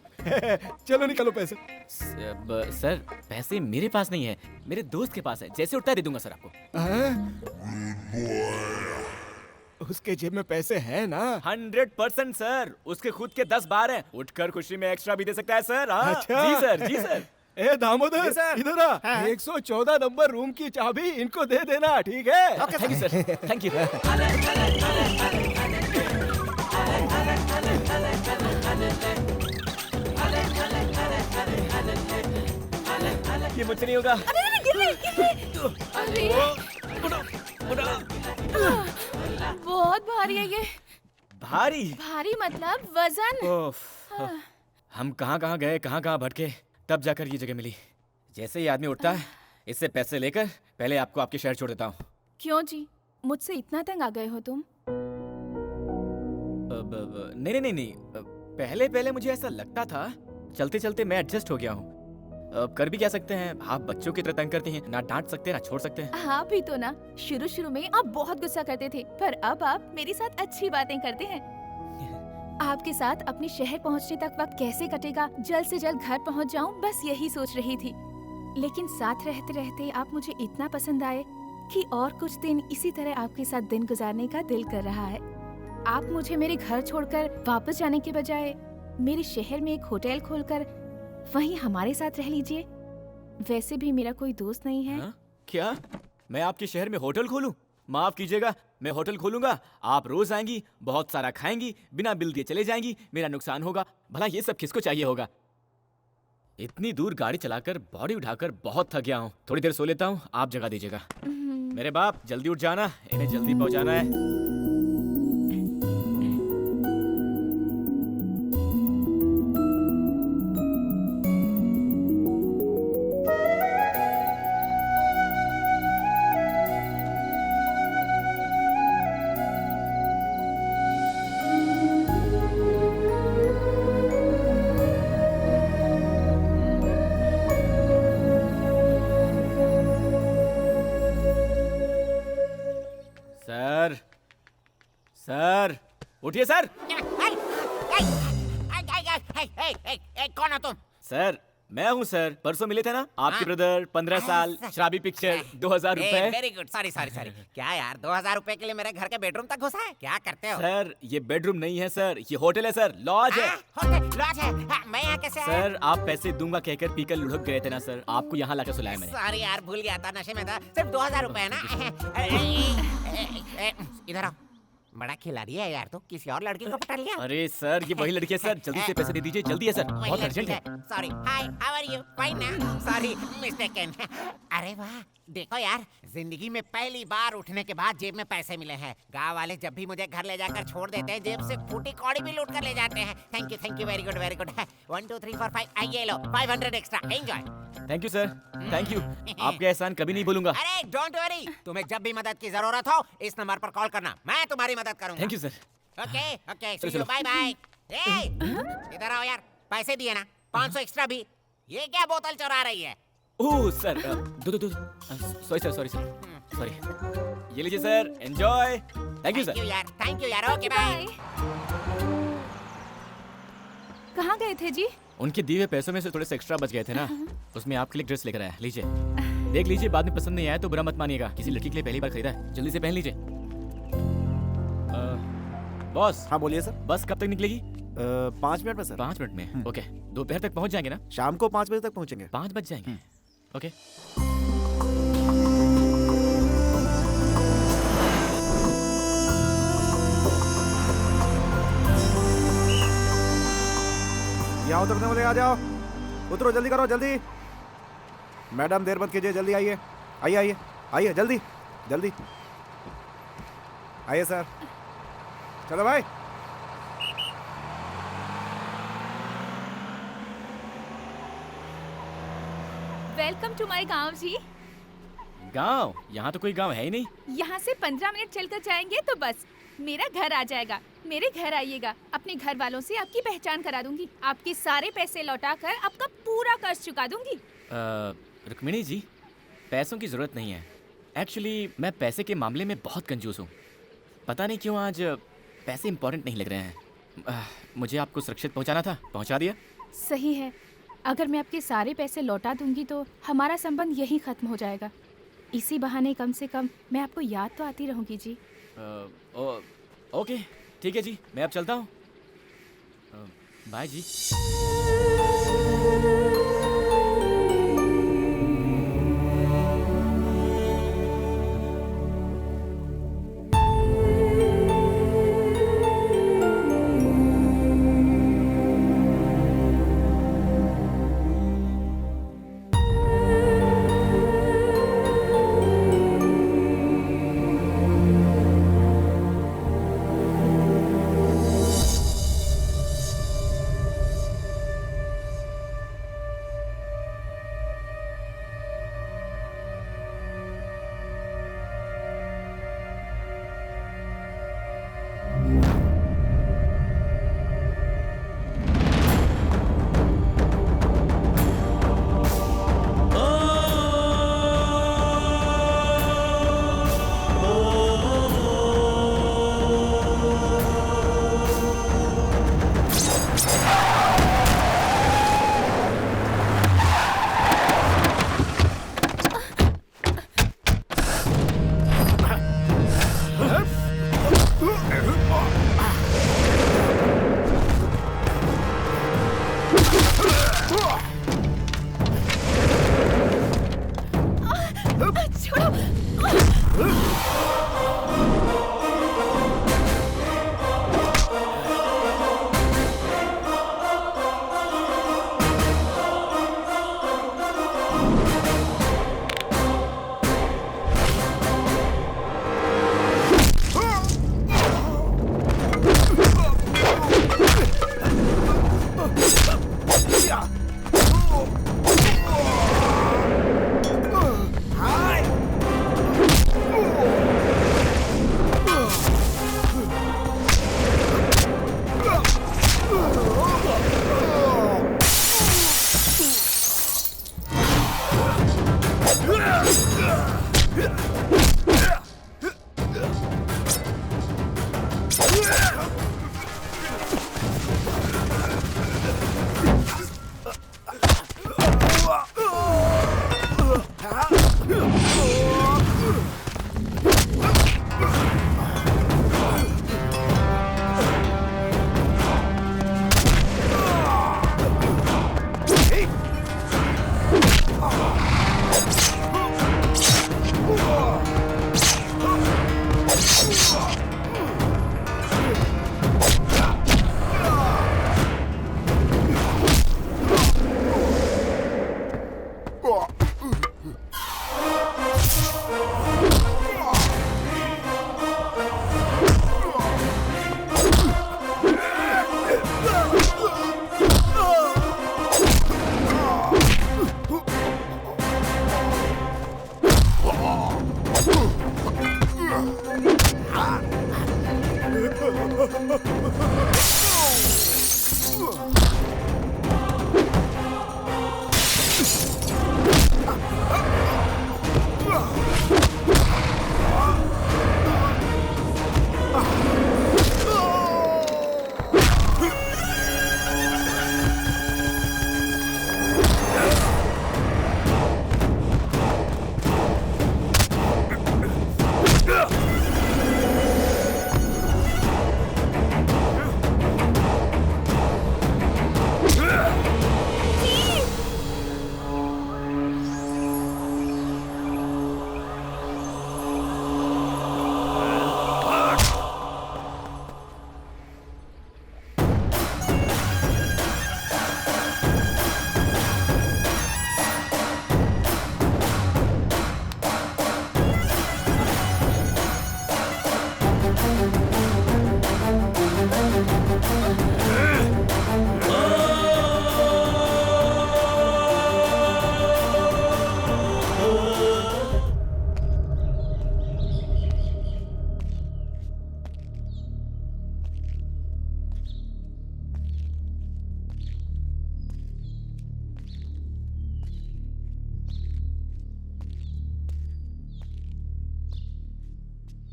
चलो निकलो पैसे। सर पैसे मेरे पास नहीं है, मेरे दोस्त के पास है, जैसे उठता है दे दूंगा सर आपको। उसके जेब में पैसे हैं ना? 100% सर, उसके खुद के 10 बार हैं, उठकर खुशी में एक्स्ट्रा भी दे सकता है सर। हाँ। अच्छा। जी सर, जी सर। ए दामोदर, इधर आ। 114 नंबर रूम की चाबी इनको दे देना, ठीक है? Thank you sir, thank you. ये मुझसे नहीं होगा। अरे बहुत भारी है ये। भारी? भारी मतलब वजन। हम कहाँ गए, कहाँ भटके, तब जाकर ये जगह मिली। जैसे ही आदमी उठता है, इससे पैसे लेकर पहले आपको आपके शहर छोड़ देता हूँ। क्यों जी, मुझसे इतना तंग आ गए हो तुम? नहीं, पहले मुझे ऐसा लगता था, चलते चलते मैं एडजस्ट हो गया हूँ। अब कर भी क्या सकते हैं, आप बच्चों की तरह तंग करती हैं, ना डांट सकते ना छोड़ सकते हैं। हाँ भी तो ना, शुरू में आप बहुत गुस्सा करते थे, पर अब आप मेरे साथ अच्छी बातें करते हैं। आपके साथ अपने शहर पहुंचने तक वक्त कैसे कटेगा, जल्द से जल्द घर पहुंच जाऊं, बस यही सोच रही थी। लेकिन साथ रहते रहते आप मुझे इतना पसंद आए कि और कुछ दिन इसी तरह आपके साथ दिन गुजारने का दिल कर रहा है। आप मुझे मेरे घर छोड़कर वापस जाने के बजाय मेरे शहर में एक होटल खोलकर वहीं हमारे साथ रह लीजिए। वैसे भी मेरा कोई दोस्त नहीं है। हाँ? क्या मैं आपके शहर में होटल खोलूं? माफ कीजिएगा, मैं होटल खोलूंगा, आप रोज आएंगी, बहुत सारा खाएंगी, बिना बिल दिए चले जाएंगी, मेरा नुकसान होगा। भला ये सब किसको चाहिए होगा? इतनी दूर गाड़ी चलाकर बॉडी उठाकर बहुत थक गया हूँ, थोड़ी देर सो लेता हूँ, आप जगह दीजिएगा। मेरे बाप जल्दी उठ जाना, इन्हें जल्दी पहुंचाना है। सर उठिए सर। कौन हो तुम? सर मैं हूँ सर, परसों मिले थे ना आपके ब्रदर, 15 साल, शराबी पिक्चर, 2000 रुपए। Very good, sorry. क्या यार 2000 रुपए के लिए मेरे घर के बेडरूम तक घुसा है? क्या करते हो? सर ये बेडरूम नहीं है सर, ये होटल है सर, लॉज है। लॉज है? मैं यहाँ कैसे आया? सर आप पैसे दूंगा कहकर पीकर लुढ़क गए थे ना सर, आपको यहाँ लाकर सुलाया मैंने। सॉरी यार, भूल गया था, नशे में था। सिर्फ 2000 रुपए है ना? इधर आओ, बड़ा खिलाड़ी है यार, तो किसी और लड़की को पटा लिया। अरे सर, ये वही लड़की है सर, जल्दी से पैसे दे दीजिए, जल्दी है सर, बहुत अर्जेंट है। Sorry, hi, how are you? Fine ना? Sorry, mistaken. अरे वाह, देखो यार, जिंदगी में पहली बार उठने के बाद जेब में पैसे मिले हैं। गांव वाले जब भी मुझे घर ले जाकर छोड़ देते हैं, जेब से फूटी कौड़ी भी लूट कर ले जाते हैं। Thank you, very good, very good. 1 2 3 4 5, ये लो 500 extra, enjoy. Thank you sir, thank you, आपके एहसान कभी नहीं भूलूंगा। अरे डोंट वरी, तुम्हें जब भी मदद की जरूरत हो इस नंबर पर कॉल करना, मैं तुम्हारी मदद करूंगा। Thank you sir. Okay okay, चलो, सी यू, चलो। Bye bye. ए, इधर आओ यार, पैसे दिए ना, 500 एक्स्ट्रा भी। ये क्या बोतल चुरा रही है? ओह सर, दो सॉरी सर, सॉरी, ये लीजिए sir, enjoy. Thank you sir. Thank you यार, ओके बाय। कहाँ गए थे जी? उनके दिए हुए पैसों में से थोड़े से एक्स्ट्रा बच गए थे ना, उसमें आपके लिए ड्रेस लेकर आया, लीजिए, देख लीजिए, बाद में पसंद नहीं आया तो बुरा मत मानिएगा, किसी लड़की के लिए पहली बार खरीदा है, जल्दी से पहन लीजिए। बॉस। हाँ बोलिए सर। बस कब तक निकलेगी? 5 मिनट में सर। 5 मिनट में? ओके, दोपहर तक पहुंच जाएंगे ना? शाम को 5 बजे तक पहुंचेंगे। 5 बज जाएंगे, ओके। यहाँ उतरने वाले आ जाओ, उतरो, जल्दी करो, जल्दी। मैडम देर मत कीजिए, जल्दी आइए, आइए, जल्दी जल्दी आइए सर। चलो भाई। वेलकम टू माय गांव जी। गांव? यहाँ तो कोई गांव है ही नहीं। यहाँ से 15 मिनट चलकर जाएंगे तो बस मेरा घर आ जाएगा। मेरे घर आइएगा, अपने घर वालों से आपकी पहचान करा दूंगी, आपके सारे पैसे लौटाकर आपका पूरा कर्ज चुका दूंगी। रुक्मिणी जी, पैसों की जरूरत नहीं है। एक्चुअली मैं पैसे के मामले में बहुत कंजूस हूँ। पता नहीं क्यों आज पैसे इंपॉर्टेंट नहीं लग रहे हैं। मुझे आपको सुरक्षित पहुँचाना था, पहुँचा दिया। सही है, अगर मैं आपके सारे पैसे लौटा दूंगी तो हमारा संबंध यहीं खत्म हो जाएगा। इसी बहाने कम से कम मैं आपको याद तो आती रहूंगी जी। ओके, ठीक है जी, मैं अब चलता हूँ। बाय जी।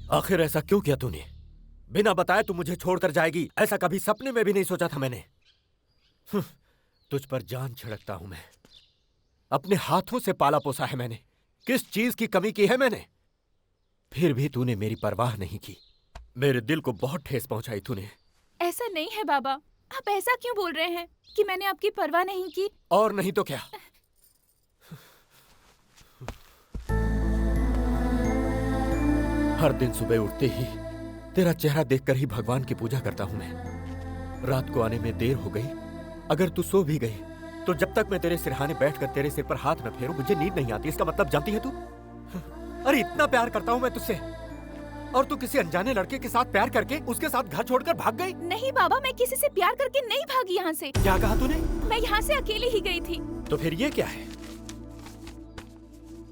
आखिर ऐसा क्यों किया तूने? बिना बताए तू मुझे छोड़कर जाएगी, ऐसा कभी सपने में भी नहीं सोचा था मैंने। तुझ पर जान छिड़कता हूं मैं। अपने हाथों से पाला पोसा है मैंने। किस चीज की कमी की है मैंने? फिर भी तूने मेरी परवाह नहीं की। मेरे दिल को बहुत ठेस पहुंचाई तूने। ऐसा नहीं है बाबा, आप ऐसा क्यों बोल रहे हैं कि मैंने आपकी परवाह नहीं की? और नहीं तो क्या। हर दिन सुबह उठते ही तेरा चेहरा देखकर ही भगवान की पूजा करता हूं मैं। रात को आने में देर हो गई, अगर तू सो भी गई तो जब तक मैं तेरे सिरहाने बैठकर तेरे सिर पर हाथ न फेरूं मुझे नींद नहीं आती। इसका मतलब जानती है तू? अरे इतना प्यार करता हूं मैं तुझसे और तू किसी अनजाने लड़के के साथ प्यार करके उसके साथ घर छोड़कर भाग गई। नहीं बाबा, मैं किसी से प्यार करके नहीं भागी यहाँ से। क्या कहा तूने? मैं यहाँ से अकेली ही गई थी। तो फिर ये क्या है?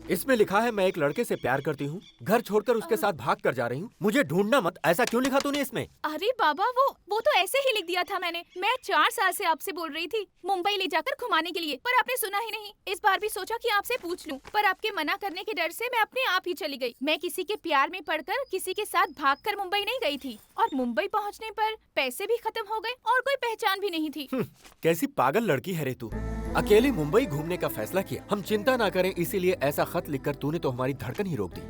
इसमें लिखा है मैं एक लड़के से प्यार करती हूँ, घर छोड़कर उसके साथ भाग कर जा रही हूँ, मुझे ढूंढना मत। ऐसा क्यों लिखा तूने इसमें? अरे बाबा, वो तो ऐसे ही लिख दिया था मैंने। मैं 4 साल से आपसे बोल रही थी मुंबई ले जाकर घुमाने के लिए, पर आपने सुना ही नहीं। इस बार भी सोचा कि आपसे पूछ लूं, पर आपके मना करने के डर से मैं अपने आप ही चली गई। मैं किसी के प्यार में पड़कर किसी के साथ भागकर मुंबई नहीं गई थी, और मुंबई पहुँचने पर पैसे भी खत्म हो गए और कोई पहचान भी नहीं थी। कैसी पागल लड़की है रे तू। अकेले मुंबई घूमने का फैसला किया, हम चिंता ना करें इसीलिए ऐसा खत लिखकर तूने तो हमारी धड़कन ही रोक दी।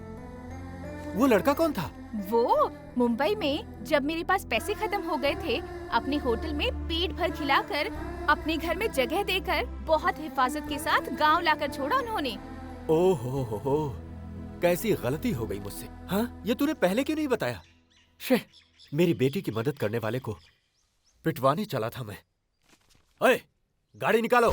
वो लड़का कौन था? वो मुंबई में जब मेरे पास पैसे खत्म हो गए थे, अपने होटल में पेट भर खिलाकर, अपने घर में जगह देकर, बहुत हिफाजत के साथ गांव लाकर छोड़ा उन्होंने। ओहो हो, कैसी गलती हो गई मुझसे। हाँ, ये तूने पहले क्यों नहीं बताया? शे, मेरी बेटी की मदद करने वाले को पिटवाने चला था मैं। ओए, गाड़ी निकालो।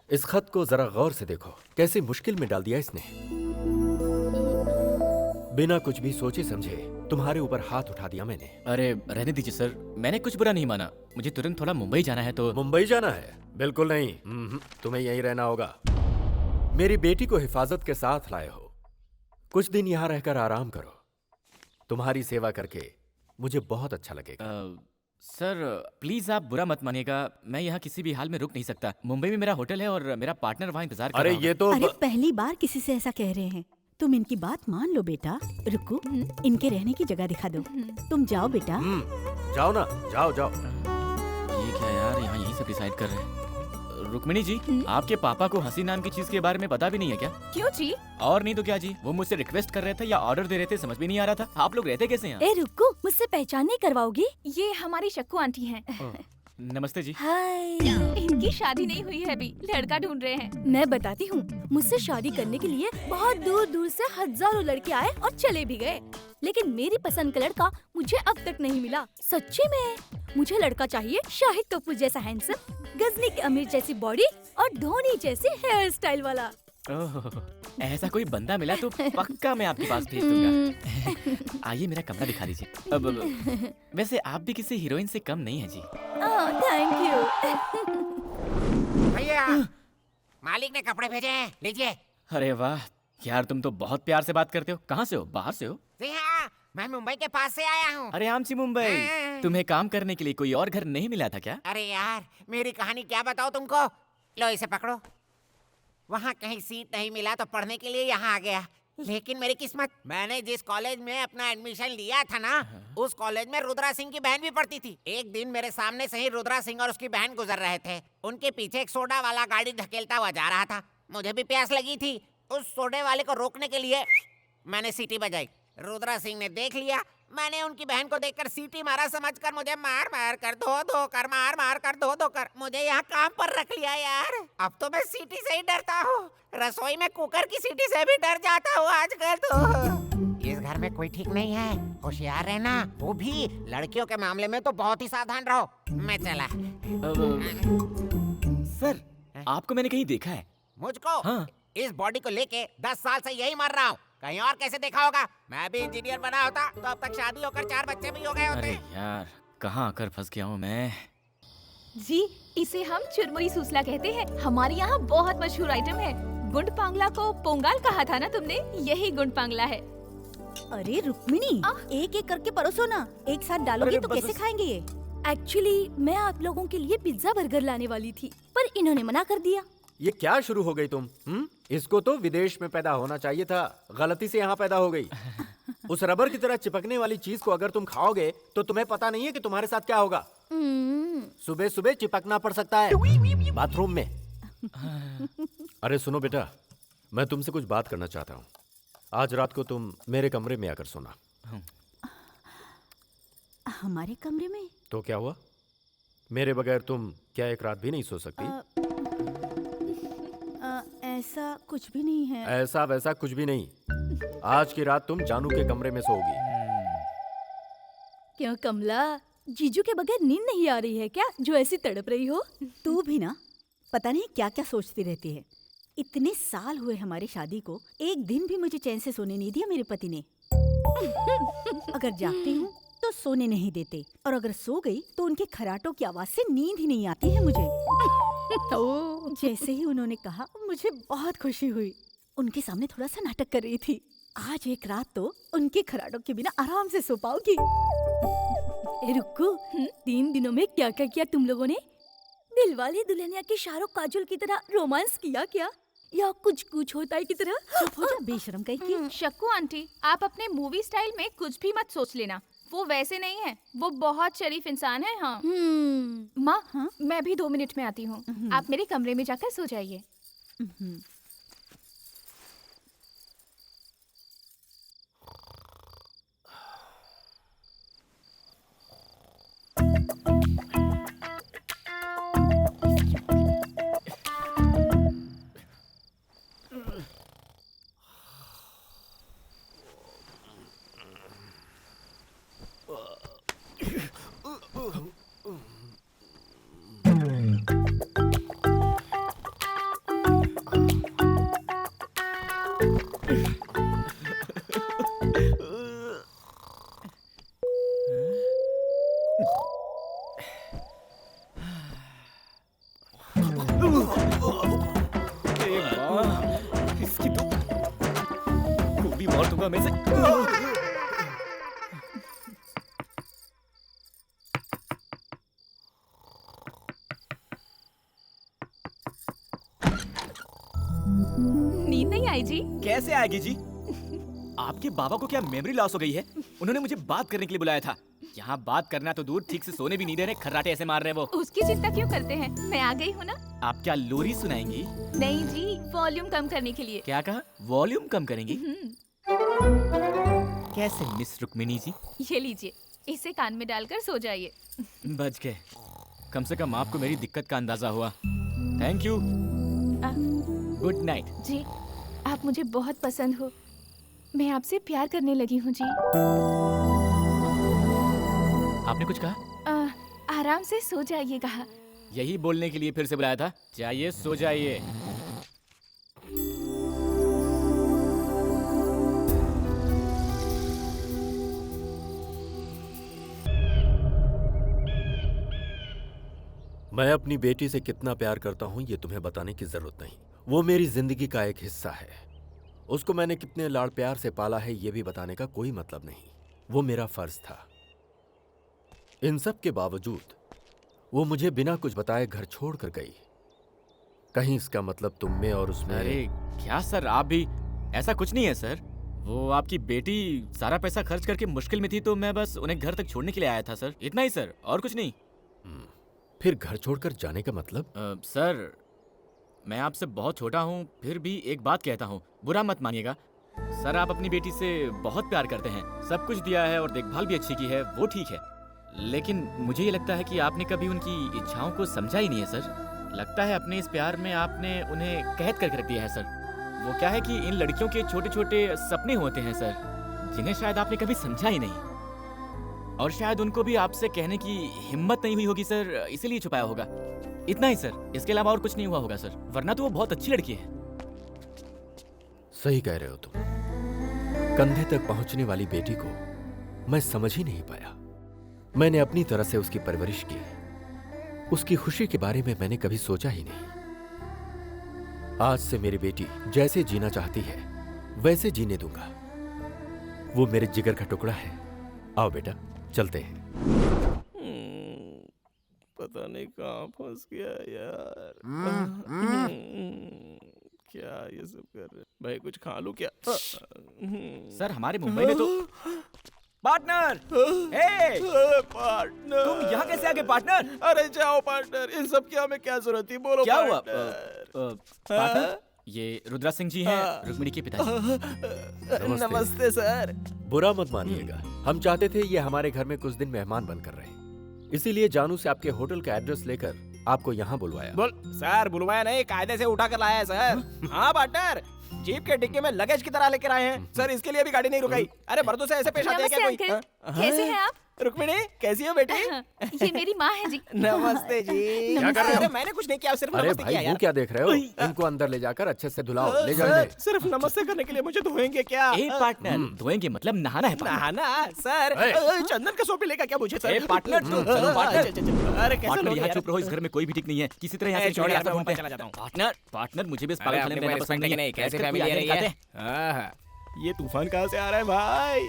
इस खत को जरा गौर से देखो, कैसी मुश्किल में डाल दिया इसने। बिना कुछ भी सोचे समझे तुम्हारे ऊपर हाथ उठा दिया मैंने। अरे रहने दीजिए सर, मैंने कुछ बुरा नहीं माना। मुझे तुरंत थोड़ा मुंबई जाना है तो। मुंबई जाना है? बिल्कुल नहीं, तुम्हें यहीं रहना होगा। मेरी बेटी को हिफाजत के साथ लाए हो, कुछ दिन यहाँ रहकर आराम करो। तुम्हारी सेवा करके मुझे बहुत अच्छा लगेगा। सर प्लीज आप बुरा मत मानिएगा, मैं यहाँ किसी भी हाल में रुक नहीं सकता। मुंबई में मेरा होटल है और मेरा पार्टनर वहाँ इंतजार कर रहा अरे ये तो अरे पहली बार किसी से ऐसा कह रहे हैं। तुम इनकी बात मान लो बेटा। रुको, इनके रहने की जगह दिखा दो। तुम जाओ बेटा। जाओ ना, जाओ जाओ। ये क्या यार, यहाँ यही सब डिसाइड कर रहे हैं। रुक्मिणी जी, आपके पापा को हंसी नाम की चीज के बारे में पता भी नहीं है क्या? क्यों जी? और नहीं तो क्या जी, वो मुझसे रिक्वेस्ट कर रहे थे या ऑर्डर दे रहे थे, समझ भी नहीं आ रहा था। आप लोग रहते कैसे हैं? ए रुको, मुझसे पहचान नहीं करवाओगी? ये हमारी शक्कू आंटी हैं। नमस्ते जी। हाय। इनकी शादी नहीं हुई है अभी, लड़का ढूंढ रहे हैं। मैं बताती हूँ, मुझसे शादी करने के लिए बहुत दूर दूर से हजारों लड़के आए और चले भी गए, लेकिन मेरी पसंद का लड़का मुझे अब तक नहीं मिला। सच्ची में मुझे लड़का चाहिए शाहिद कपूर जैसा हैंडसम, गजनी के अमीर जैसी बॉडी और धोनी जैसी हेयर स्टाइल वाला। ओह, ऐसा कोई बंदा मिला तो पक्का मैं आपके पास भेज दूंगा। आइए मेरा कमरा दिखा दीजिए। अब वैसे आप भी किसी हीरोइन से कम नहीं है जी। Thank you. भैया मालिक ने कपड़े भेजे हैं, लीजिए। अरे वाह यार, तुम तो बहुत प्यार से बात करते हो। कहाँ से हो? बाहर से हो? जी हाँ, मैं मुंबई के पास से आया हूँ। अरे आमची मुंबई, तुम्हें काम करने के लिए कोई और घर नहीं मिला था क्या? अरे यार, मेरी कहानी क्या बताओ तुमको। लो इसे पकड़ो। वहाँ कहीं सीट नहीं मिला तो पढ़ने के लिए यहाँ आ गया। लेकिन मेरी किस्मत, मैंने जिस कॉलेज में अपना एडमिशन लिया था ना, उस कॉलेज में रुद्रा सिंह की बहन भी पढ़ती थी। एक दिन मेरे सामने से ही रुद्रा सिंह और उसकी बहन गुजर रहे थे। उनके पीछे एक सोडा वाला गाड़ी धकेलता हुआ जा रहा था। मुझे भी प्यास लगी थी। उस सोडे वाले को रोकने के लिए मैंने सीटी बजाई। रुद्रा सिंह ने देख लिया। मैंने उनकी बहन को देखकर सीटी मारा, समझकर मुझे मार मार कर धो कर मार मार कर धो कर मुझे यहाँ काम पर रख लिया यार। अब तो मैं सीटी से ही डरता हूँ। रसोई में कुकर की सीटी से भी डर जाता हूँ आजकल तो। इस घर में कोई ठीक नहीं है, होशियार रहना। वो भी लड़कियों के मामले में तो बहुत ही सावधान रहो। मैं चला। सर, आपको मैंने कहीं देखा है। मुझको? हाँ। इस बॉडी को लेके 10 साल से यही मर रहा हूँ। कहीं और कैसे देखा होगा? मैं भी इंजीनियर बना होता तो अब तक शादी होकर 4 बच्चे भी हो गए होते। अरे यार, कहाँ आकर फंस गया हूँ मैं। जी, इसे हम चुरमुई सूसला कहते हैं। हमारे यहाँ बहुत मशहूर आइटम है। गुंड पांगला को पोंगाल कहा था ना तुमने, यही गुंड पांगला है। अरे रुक्मिणी, एक एक करके परोसो ना। एक साथ डालोगे तो कैसे खाएंगे ये? एक्चुअली मैं आप लोगों के लिए पिज्जा बर्गर लाने वाली थी, पर इन्होंने मना कर दिया। ये क्या शुरू हो गई तुम? इसको तो विदेश में पैदा होना चाहिए था, गलती से यहाँ पैदा हो गई। उस रबर की तरह चिपकने वाली चीज को अगर तुम खाओगे तो तुम्हें पता नहीं है कि तुम्हारे साथ क्या होगा। सुबह सुबह चिपकना पड़ सकता है बाथरूम में। अरे सुनो बेटा, मैं तुमसे कुछ बात करना चाहता हूँ। आज रात को तुम मेरे कमरे में आकर सोना। हमारे कमरे में? तो क्या हुआ? मेरे बगैर तुम क्या एक रात भी नहीं सो सकती? ऐसा कुछ भी नहीं है। ऐसा वैसा कुछ भी नहीं। आज की रात तुम जानू के कमरे में सोओगी। क्यों कमला, जीजू के बगैर नींद नहीं आ रही है क्या, जो ऐसी तड़प रही हो? तू भी ना पता नहीं क्या क्या सोचती रहती है। इतने साल हुए हमारी शादी को, एक दिन भी मुझे चैन से सोने नहीं दिया मेरे पति ने। अगर जागती हूँ तो सोने नहीं देते, और अगर सो गई तो उनके खराटों की आवाज से नींद ही नहीं आती है मुझे। तो जैसे ही उन्होंने कहा, मुझे बहुत खुशी हुई। उनके सामने थोड़ा सा नाटक कर रही थी। आज एक रात तो उनके खराटों के बिना आराम से सो पाओगी। रुको, 3 दिनों में क्या क्या किया तुम लोगों ने? दिलवाले दुल्हनिया के शाहरुख काजोल की तरह रोमांस किया क्या, या कुछ कुछ होता है की तरह? चुप हो जा बेशरम कहीं की। शक्कू आंटी, आप अपने मूवी स्टाइल में कुछ भी मत सोच लेना। वो वैसे नहीं है, वो बहुत शरीफ इंसान है। हाँ माँ, मैं भी 2 मिनट में आती हूँ। आप मेरे कमरे में जाकर सो जाइए। इसकी तो गोली मार दूंगा मैं से। नींद नहीं आई जी? कैसे आएगी जी? आपके बाबा को क्या मेमोरी लॉस हो गई है? उन्होंने मुझे बात करने के लिए बुलाया था। यहाँ बात करना तो दूर, ठीक से सोने भी नहीं दे रहे, खर्राटे ऐसे मार रहे वो। उसकी चिंता क्यों करते हैं, मैं आ गई हूँ ना। आप क्या लोरी सुनाएंगी? नहीं जी, वॉल्यूम कम करने के लिए। क्या कहा? वॉल्यूम कम करेंगी? कैसे मिस रुक्मिणी जी? ये लीजिए, इसे कान में डालकर सो जाइए। बच गए, कम से कम आपको मेरी दिक्कत का अंदाजा हुआ। Thank you, good night. जी, आप मुझे बहुत पसंद हो। मैं आपसे प्यार करने लगी हूँ जी। आपने कुछ कहा? आराम से सो जाइए कहा। यही बोलने के लिए फिर से बुलाया था। जाइए सो जाइए। मैं अपनी बेटी से कितना प्यार करता हूँ ये तुम्हें बताने की जरूरत नहीं। वो मेरी जिंदगी का एक हिस्सा है। उसको मैंने कितने लाड़ प्यार से पाला है ये भी बताने का कोई मतलब नहीं। वो मेरा फर्ज था। इन सब के बावजूद वो मुझे बिना कुछ बताए घर छोड़ कर गई। कहीं इसका मतलब तुम में और उसमें। अरे क्या सर, आप भी। ऐसा कुछ नहीं है सर। वो आपकी बेटी सारा पैसा खर्च करके मुश्किल में थी तो मैं बस उन्हें घर तक छोड़ने के लिए आया था सर, इतना ही सर, और कुछ नहीं। फिर घर छोड़कर जाने का मतलब? सर मैं आपसे बहुत छोटा हूँ, फिर भी एक बात कहता हूँ, बुरा मत मानिएगा। सर आप अपनी बेटी से बहुत प्यार करते हैं, सब कुछ दिया है और देखभाल भी अच्छी की है, वो ठीक है। लेकिन मुझे ये लगता है कि आपने कभी उनकी इच्छाओं को समझा ही नहीं है सर। लगता है अपने इस प्यार में आपने उन्हें कैद करके रख दिया है सर। वो क्या है कि इन लड़कियों के छोटे छोटे सपने होते हैं सर, जिन्हें शायद आपने कभी समझा ही नहीं, और शायद उनको भी आपसे कहने की हिम्मत नहीं हुई होगी सर, इसीलिए छुपाया होगा। इतना ही सर, इसके अलावा और कुछ नहीं हुआ होगा सर, वरना तो वो बहुत अच्छी लड़की है। सही कह रहे हो तुम। कंधे तक पहुंचने वाली बेटी को मैं समझ ही नहीं पाया। मैंने अपनी तरह से उसकी परवरिश की, उसकी खुशी के बारे में मैंने कभी सोचा ही नहीं। आज से मेरी बेटी जैसे जीना चाहती है वैसे जीने दूंगा। वो मेरे जिगर का टुकड़ा है। आओ बेटा चलते हैं। पता नहीं कहाँ फंस गया यार। क्या ये सब कर रहे हैं भाई, कुछ खा लूं क्या? सर हमारे मुंबई में तो पार्टनर, पार्टनर तुम यहाँ कैसे आ गए पार्टनर? अरे जाओ पार्टनर, इन सब की हमें क्या जरूरत थी, बोलो क्या हुआ? पार्टनर? ये रुद्रा सिंह जी हैं, रुक्मिणी के पिताजी। नमस्ते सर। बुरा मत मानिएगा, हम चाहते थे ये हमारे घर में कुछ दिन मेहमान बनकर रहे, इसीलिए जानू से आपके होटल का एड्रेस लेकर आपको यहाँ बुलवाया। बोल सर, बुलवाया नहीं, कायदे से उठा कर लाया है सर। हाँ पार्टनर, जीप के डिक्की में लगेज की तरह लेकर आए हैं सर, इसके लिए भी गाड़ी नहीं रुकाई। अरे मर्दों से ऐसे पेश आते हैं क्या कोई? कैसे हैं आप? रुक्मिणी कैसी हो बेटी? ये मेरी माँ है जी। नमस्ते जी। क्या कर रहे हो? अरे मैंने कुछ नहीं किया, सिर्फ अरे नमस्ते भाई किया वो यार। क्या देख रहे हो? इनको अंदर ले जाकर अच्छे से धुलाओ, ले जाओ सर, इन्हें। सिर्फ नमस्ते करने के लिए मुझे धोएंगे क्या? ए पार्टनर, धोएंगे मतलब नहाना है partner। नहाना सर? चंदन का सोप लेगा क्या मुझे सर? ए पार्टनर, चलो पार्टनर। अरे कैसे पार्टनर लोग यहाँ यार? चुप रहो, इस घर में कोई भी ठीक नहीं है, किसी तरह यहाँ ए, से छोड़ यार, मैं ढूंढते ऊपर हैं। चला जाता हूँ। पार्टनर, पार्टनर मुझे भी इस अरे पागलखाने आपके में रहना पास पसंद नहीं है। नहीं, कैसे बैठकर फैमिली कोई आ रही आगे है? निकालते हैं। ये तूफान कहाँ से आ रहा है भाई?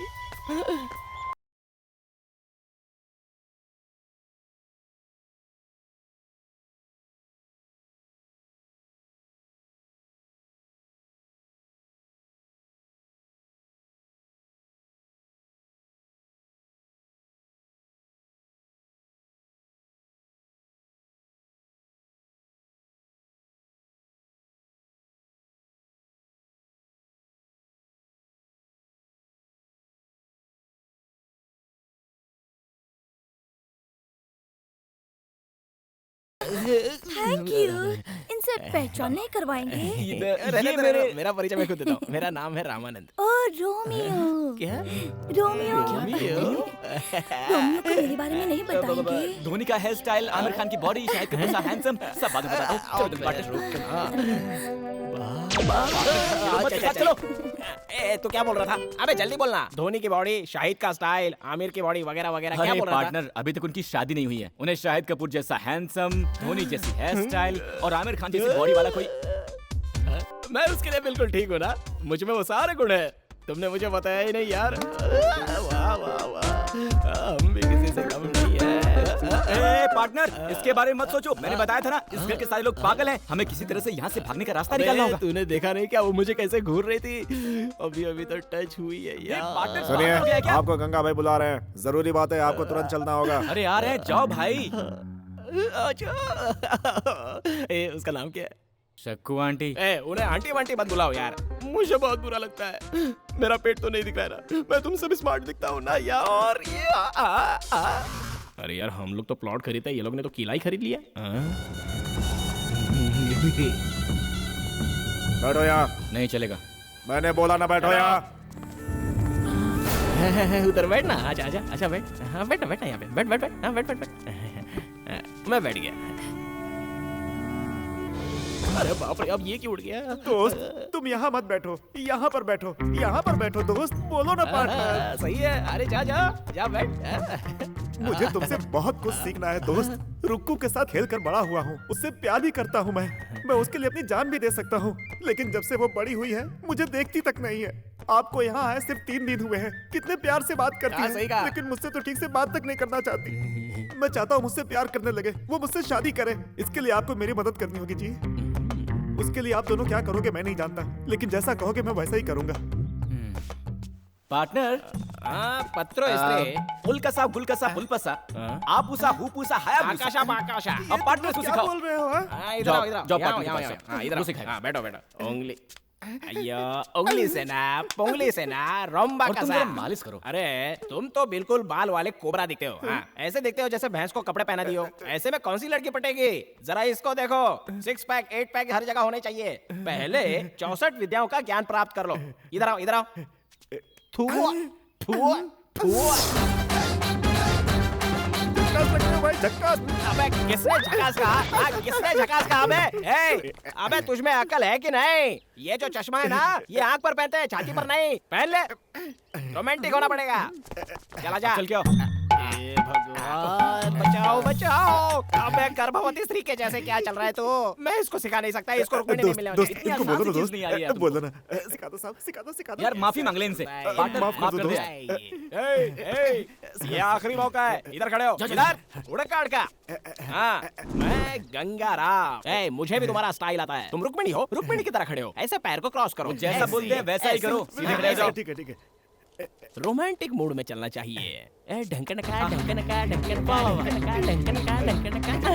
Thank you. इनसे पहचान नहीं करवाएंगे? मेरा परिचय मैं खुद देता हूँ। मेरा नाम है रामानंद। ओ रोमियो। क्या? रोमियो। रोमियो? रोमियो को मेरे बारे में नहीं बताएंगे? धोनी का हेयर स्टाइल, आमिर खान की बॉडी, शाहिद कपूर सा हैंडसम, सब बाद में बताता हूँ। चलो जल्दी पार्टनर। चलो। ए तू क्या बोल रहा था? अबे जल्दी बोलना। धोनी की बॉडी, शाहिद का स्टाइल, आमिर की बॉडी वगैरह वगैरह, क्या अरे बोल रहा था? पार्टनर, अभी तक उनकी शादी नहीं हुई है। उन्हें शाहिद कपूर जैसा हैंडसम, धोनी जैसी हेयर स्टाइल और आमिर खान जैसी बॉडी वाला कोई। मैं उसके लिए बिल्कुल ठीक हूँ ना, मुझ में वो सारे गुण है। तुमने मुझे बताया ही नहीं यार। वाह वाह वाह, हम भी किसी से कम नहीं है। ए पार्टनर, इसके बारे में मत सोचो, मैंने बताया था ना, इस घर के सारे लोग पागल हैं, हमें किसी तरह से यहाँ से भागने का रास्ता निकालना होगा। तूने देखा नहीं क्या वो मुझे कैसे घूर रही थी? अभी अभी तो टच हुई है यार। सुनिए, आपको गंगा भाई बुला रहे हैं, जरूरी बात है, आपको तुरंत चलना होगा। अरे आ रहे हैं, जाओ भाई। ए, उसका नाम क्या है? शक्कू आंटी। ए, उन्हें आंटी वांटी मत बुलाओ यार, मुझे बहुत बुरा लगता है। मेरा पेट तो नहीं दिख रहा है ना, मैं तुमसे भी स्मार्ट दिखता हूँ ना यार। अरे यार हम लोग तो प्लॉट खरीदते हैं, ये लोग ने तो किला ही खरीद लिया। बैठो यहाँ। नहीं चलेगा। मैंने बोला ना बैठो यहाँ। उधर बैठ ना, आजा आजा, अच्छा बैठ। हाँ बैठ बैठ यहाँ पे, बैठ बैठ बैठ, हाँ बैठ बैठ बैठ। मैं बैठ गया। अरे बाप रे, अब ये क्यों उड़ गया? दोस्त तुम यहाँ मत बैठो, यहाँ पर बैठो, यहाँ पर बैठो दोस्त, बोलो ना पार्टनर। सही है, अरे जा जा जा बैठ। मुझे तुमसे बहुत कुछ सीखना है दोस्त। रुक्कू के साथ खेल कर बड़ा हुआ हूँ, उससे प्यार भी करता हूँ मैं उसके लिए अपनी जान भी दे सकता हूँ, लेकिन जब से वो बड़ी हुई है मुझे देखती तक नहीं है। आपको यहाँ आए सिर्फ 3 दिन हुए हैं, कितने प्यार से बात करती सही है, कहा। लेकिन मुझसे तो ठीक से बात तक नहीं करना चाहती। मैं चाहता हूँ मुझसे प्यार करने लगे, वो मुझसे शादी करे। इसके लिए आपको मेरी मदद करनी होगी जी। उसके लिए आप दोनों क्या करोगे मैं नहीं जानता, लेकिन जैसा कहोगे मैं वैसा ही करूंगा। पार्टनर पत्रो इस्त्रे उल्कसा गुलकसा पुलपसा आपूसा हुपूसा आकाशा आकाशा। अब पार्टनर को क्या सिखाओ। बोल रहे हो हाँ? इधर आओ, जाओ, इधर आओ, जाओ यहाँ पार्टनर आओ, के यहाँ पास। आओ। हाँ, इधर वो आओ। सिखाएगा। हाँ, बैठो बैठो। उंगली अय्यो, उंगली से ना पोंगली से ना रोम्बा और का तुम सा। जरा मालिश करो। अरे तुम तो बिल्कुल बाल वाले कोबरा दिखते हो। हाँ, ऐसे दिखते हो जैसे भैंस को कपड़े पहना दियो। ऐसे में कौन सी लड़की पटेगी? जरा इसको देखो, 6 पैक 8 पैक हर जगह होने चाहिए। पहले 64 विद्याओं का ज्ञान प्राप्त कर लो। इधर आओ, इधर आओ। ठुआ ठुआ ठुआ। झक्कास लगते हो भाई, झक्कास। अबे किसने झकास कहा? हाँ, किसने झकास कहा? अबे तुझ में अकल है कि नहीं? ये जो चश्मा है ना, ये आंख पर पहनते हैं, छाती पर नहीं। पहन ले। रोमांटिक होना पड़ेगा। चला जा। चल क्या? हे भगवान, बचाओ बचाओ। अबे गर्भवती स्त्री के जैसे क्या चल रहा है तू? मैं इसको सिखा नहीं सकता, इसको रुकने नहीं मिले। दोस्त इतनी इनको आसान बोलो सी ना चीज दोस्त, नहीं आ रही है बोलो ना। सिखा दो साहब, सिखा दो, सिखा दो। यार माफी मांग ले इनसे। पार्टनर माफ कर दो माफ कर दे दोस्त। ए, ये आखिरी मौका है। इधर खड़े हो। इधर उड़ काट का। हाँ, मैं गंगाराम। मुझे भी तुम्हारा स्टाइल आता है। तुम रुक्मिणी हो, रुक्मिणी की तरह खड़े हो। ऐसे पैर को क्रॉस करो। जैसा बोलते हैं वैसा ही करो। सीधे खड़े हो जाओ। ठीक है ठीक है। रोमांटिक मूड में चलना चाहिए। ढंकनका ढंकनका ढंकनका ढंकनका ढंकनका।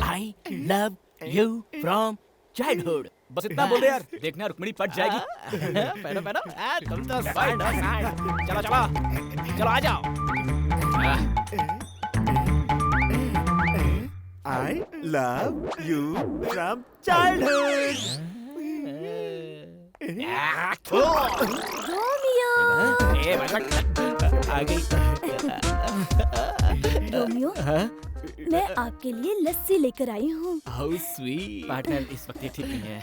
I love you from childhood. बस इतना बोल दे यार, देखना रुक्मिणी पट जाएगी। पहनो पहनो। तुम तो साइड हो, साइड। चलो चलो चलो, आ जाओ। I love you from childhood. Romeo ए भाई, आ गई। रोमियो मैं आपके लिए लस्सी लेकर आई हूँ। How sweet. पार्टनर इस वक्त ये ठीक नहीं है।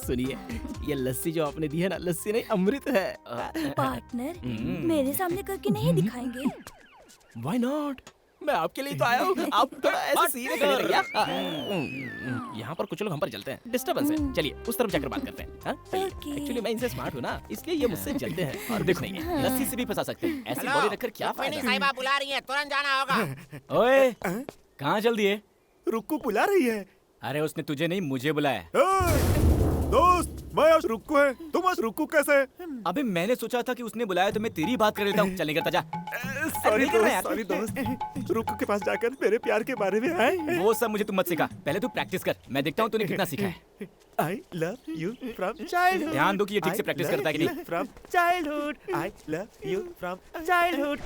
सुनिए, ये लस्सी जो आपने दी है ना, लस्सी नहीं अमृत है। पार्टनर मेरे सामने करके नहीं दिखाएंगे? Why not? मैं आपके लिए तो आया हूँ। आप थोड़ा ऐसे सीधे खड़े रहिए यार। यहाँ पर कुछ लोग हम पर जलते हैं, डिस्टर्बेंस है। चलिए उस तरफ जाकर बात करते हैं। हाँ? Okay. एक्चुअली मैं इनसे स्मार्ट हूँ ना, इसलिए ये मुझसे जलते हैं। और देखो नहीं है। लस्सी से भी फंसा सकते हैं। ऐसी बॉडी रखकर क्या रुक्मिणी फायदा? साहिबा बुला रही है, तुरंत जाना होगा। ओए कहाँ चल दिए? रुक्कू बुला रही है। अरे उसने तुझे नहीं मुझे बुलाया। ए, दोस्त मैं आज रुक्कू है, तुम आज रुक्कू कैसे? अबे मैंने सोचा था कि उसने बुलाया तो मैं तेरी बात कर लेता हूँ। चल निकलता जा। सॉरी नहीं करना यार। दोस्त, सॉरी दोस्त। रुक्कू के पास जाकर मेरे प्यार के बारे में आए। वो सब मुझे तुम मत सिखा, पहले तू प्रैक्टिस कर। मैं देखता हूँ तूने कितना सीखा है। I love you from childhood. ध्यान दो कि ये ठीक से practice करता है कि नहीं। From childhood. I love you from childhood.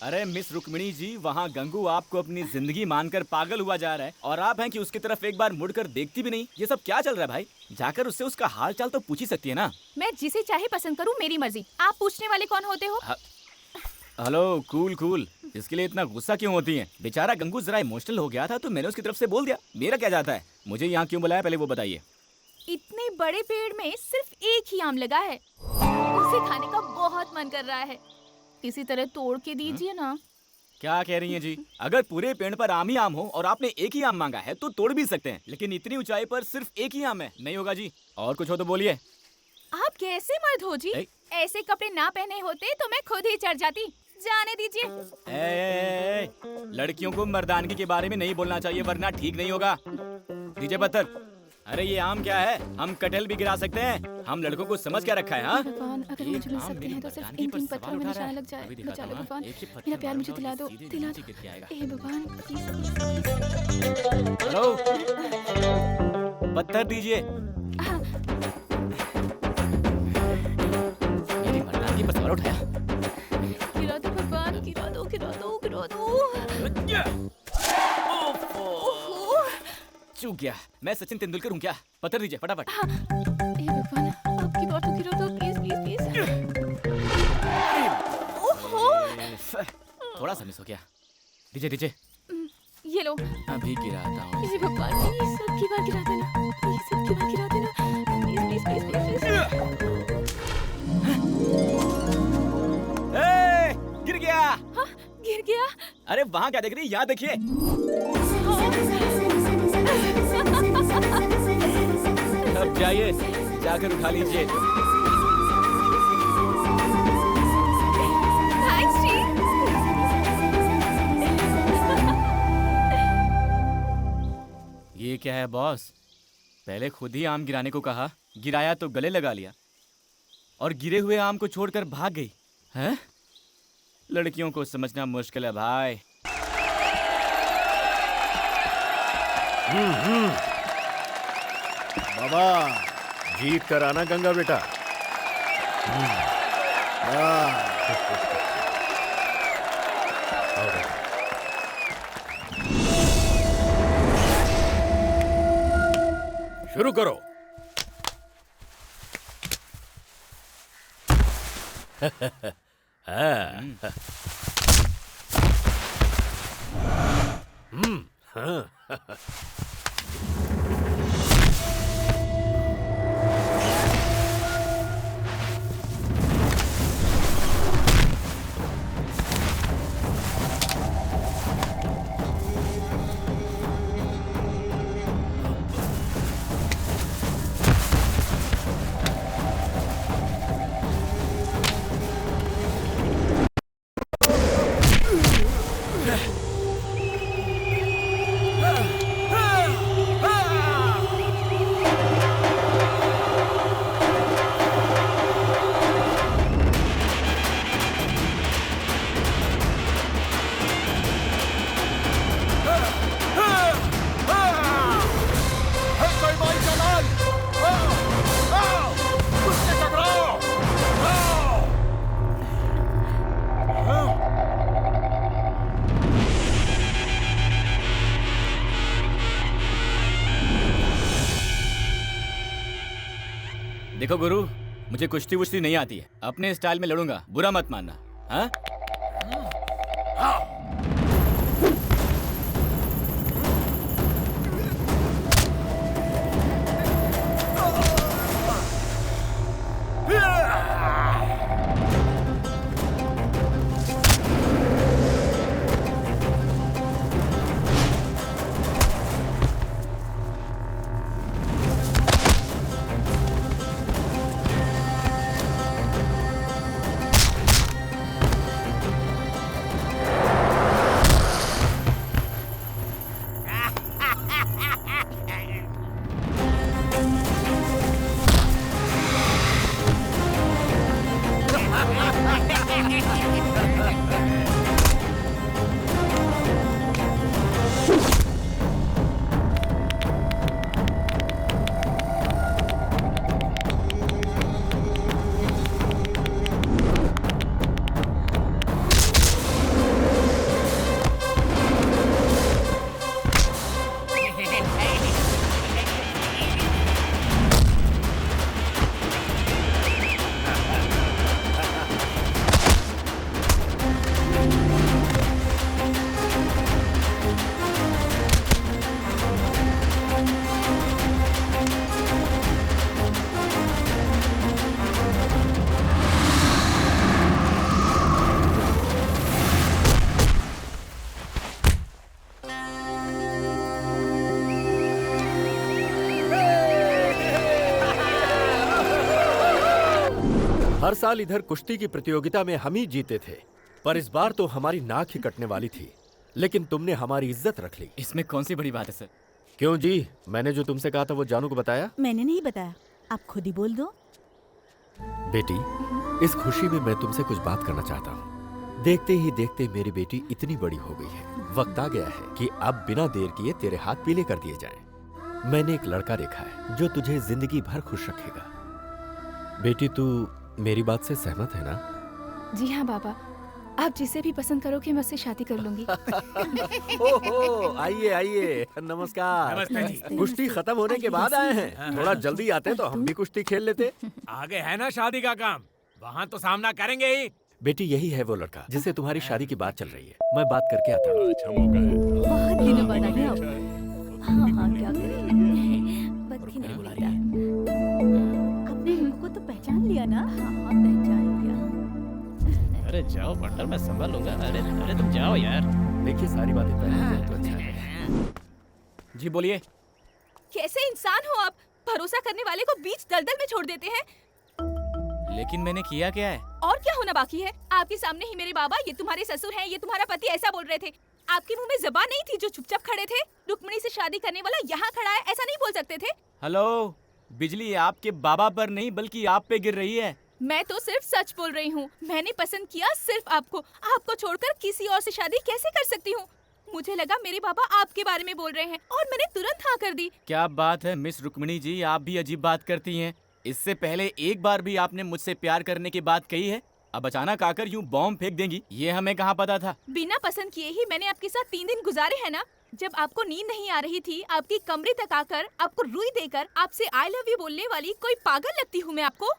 अरे मिस रुक्मिणी जी, वहाँ गंगू आपको अपनी जिंदगी मानकर पागल हुआ जा रहा है और आप हैं कि उसकी तरफ एक बार मुड़कर देखती भी नहीं। ये सब क्या चल रहा है भाई? जाकर उससे उसका हाल चाल तो पूछ ही सकती है ना। मैं जिसे चाहे पसंद करूं, मेरी मर्जी। आप पूछने वाले कौन होते हो? हेलो कूल कूल, इसके लिए इतना गुस्सा क्यों होती हैं? बेचारा गंगू जरा इमोशनल हो गया था तो मैंने उसकी तरफ से बोल दिया। मेरा क्या जाता है? मुझे यहाँ क्यों बुलाया पहले वो बताइए। इतने बड़े पेड़ में सिर्फ एक ही आम लगा है, उसे खाने का बहुत मन कर रहा है। इसी तरह तोड़ के दीजिए ना। क्या कह रही हैं जी? अगर पूरे पेड़ पर आम ही आम हो और आपने एक ही आम मांगा है तो तोड़ भी सकते हैं, लेकिन इतनी ऊंचाई पर सिर्फ एक ही आम है, नहीं होगा जी। और कुछ हो तो बोलिए। आप कैसे मर्द हो जी? ऐसे कपड़े ना पहने होते तो मैं खुद ही चढ़ जाती। जाने दीजिए। लड़कियों को मर्दानगी के बारे में नहीं बोलना चाहिए वरना ठीक नहीं होगा। दीजिए पत्थर। अरे ये आम क्या है? हम कटहल भी गिरा सकते हैं। हम लड़कों को समझ क्या रखा है? हाँ, भगवान, अगर मुझे मिल सकते हैं तो सिर्फ इन 3 पत्थरों में निशाना लग जाए। बचा लो भगवान, मेरा प्यार मुझे दिला दो, दिला दो। हे भगवान, हेलो, पत्थर दीजिए। मेरी मर्दानगी पर सवाल उठाया। गिरा दो भगवान, गिरा दो, गिरा दो, गिरा दो। चूक गया। मैं सचिन तेंदुलकर हूँ क्या? पत्थर दीजिए फटाफट। हे भगवान, आपकी बात तो गिरा दो, प्लीज प्लीज प्लीज। ओहो, थोड़ा सा मिस हो गया। दीजिए दीजिए। ये लो। अभी गिराता हूँ। हे भगवान, प्लीज सबकी बात गिरा देना, प्लीज सबकी बात गिरा देना, प्लीज प्लीज प्लीज प्लीज। अरे वहाँ क्या देख रही है, यहाँ देखिए। अब जाइए, जाकर उठा लीजिए। थैंक्स जी। ये क्या है बॉस? पहले खुद ही आम गिराने को कहा, गिराया तो गले लगा लिया और गिरे हुए आम को छोड़कर भाग गई। हैं? लड़कियों को समझना मुश्किल है भाई। बाबा जीत कर आना गंगा बेटा। शुरू करो। देखो गुरु, मुझे कुश्ती वुश्ती नहीं आती है, अपने स्टाइल में लड़ूंगा, बुरा मत मानना। हाँ? हर साल इधर कुश्ती की प्रतियोगिता में हम ही जीते थे, पर इस बार तो हमारी नाक ही कटने वाली थी, लेकिन तुमने हमारी इज्जत रख ली। इसमें कौन सी बड़ी बात है सर? क्यों जी, मैंने जो तुमसे कहा था वो जानू को बताया? मैंने नहीं बताया, आप खुद ही बोल दो। बेटी, इस खुशी में मैं तुमसे कुछ बात करना चाहता हूँ। देखते ही देखते मेरी बेटी इतनी बड़ी हो गई है, वक्त आ गया है कि अब बिना देर किए तेरे हाथ पीले कर दिए जाएं। मैंने एक लड़का देखा है जो तुझे जिंदगी भर खुश रखेगा। बेटी, तू मेरी बात से सहमत है ना? जी हाँ बाबा, आप जिसे भी पसंद करोगे मैं उससे शादी कर लूंगी। ओहो, आइए आइए, नमस्कार। नमस्ते जी। कुश्ती खत्म होने के बाद आए हैं, थोड़ा जल्दी आते तो हम भी कुश्ती खेल लेते। आगे है ना शादी का काम, वहाँ तो सामना करेंगे ही। बेटी, यही है वो लड़का जिससे तुम्हारी शादी की बात चल रही है। मैं बात करके आता हूँ। अच्छा मौका है। बहुत दिनों बाद आए आप। हाँ हाँ, क्या करें, वक्त ही नहीं मिलता। आपने इनको तो पहचान लिया ना? हाँ हाँ, पहचान लिया। अरे जाओ पार्टनर, मैं संभाल लूंगा। अरे अरे तुम जाओ यार। देखिए सारी बातें तय हो जाए तो अच्छा है। जी बोलिए। कैसे इंसान हो आप? भरोसा करने वाले को बीच दलदल में छोड़ देते हैं। लेकिन मैंने किया क्या है? और क्या होना बाकी है? आपके सामने ही मेरे बाबा, ये तुम्हारे ससुर हैं, ये तुम्हारा पति, ऐसा बोल रहे थे। आपके मुंह में जबान नहीं थी जो चुपचाप खड़े थे? रुक्मिणी से शादी करने वाला यहाँ खड़ा है, ऐसा नहीं बोल सकते थे? हेलो, बिजली आपके बाबा पर नहीं बल्कि आप पे गिर रही है। मैं तो सिर्फ सच बोल रही हूँ। मैंने पसंद किया सिर्फ आपको। आपको छोड़कर किसी और से शादी कैसे कर सकती हूँ? मुझे लगा मेरे बाबा आपके बारे में बोल रहे हैं और मैंने तुरंत हाँ कर दी। क्या बात है मिस रुक्मिणी जी, आप भी अजीब बात करती हैं। इससे पहले एक बार भी आपने मुझसे प्यार करने की बात कही है। अब अचानक आकर यूं बॉम्ब फेंक देंगी, ये हमें कहाँ पता था। बिना पसंद किए ही मैंने आपके साथ 3 दिन गुजारे हैं ना। जब आपको नींद नहीं आ रही थी, आपकी कमरे तक आकर आपको रुई देकर आपसे आई लव यू बोलने वाली कोई पागल लगती हूँ मैं आपको?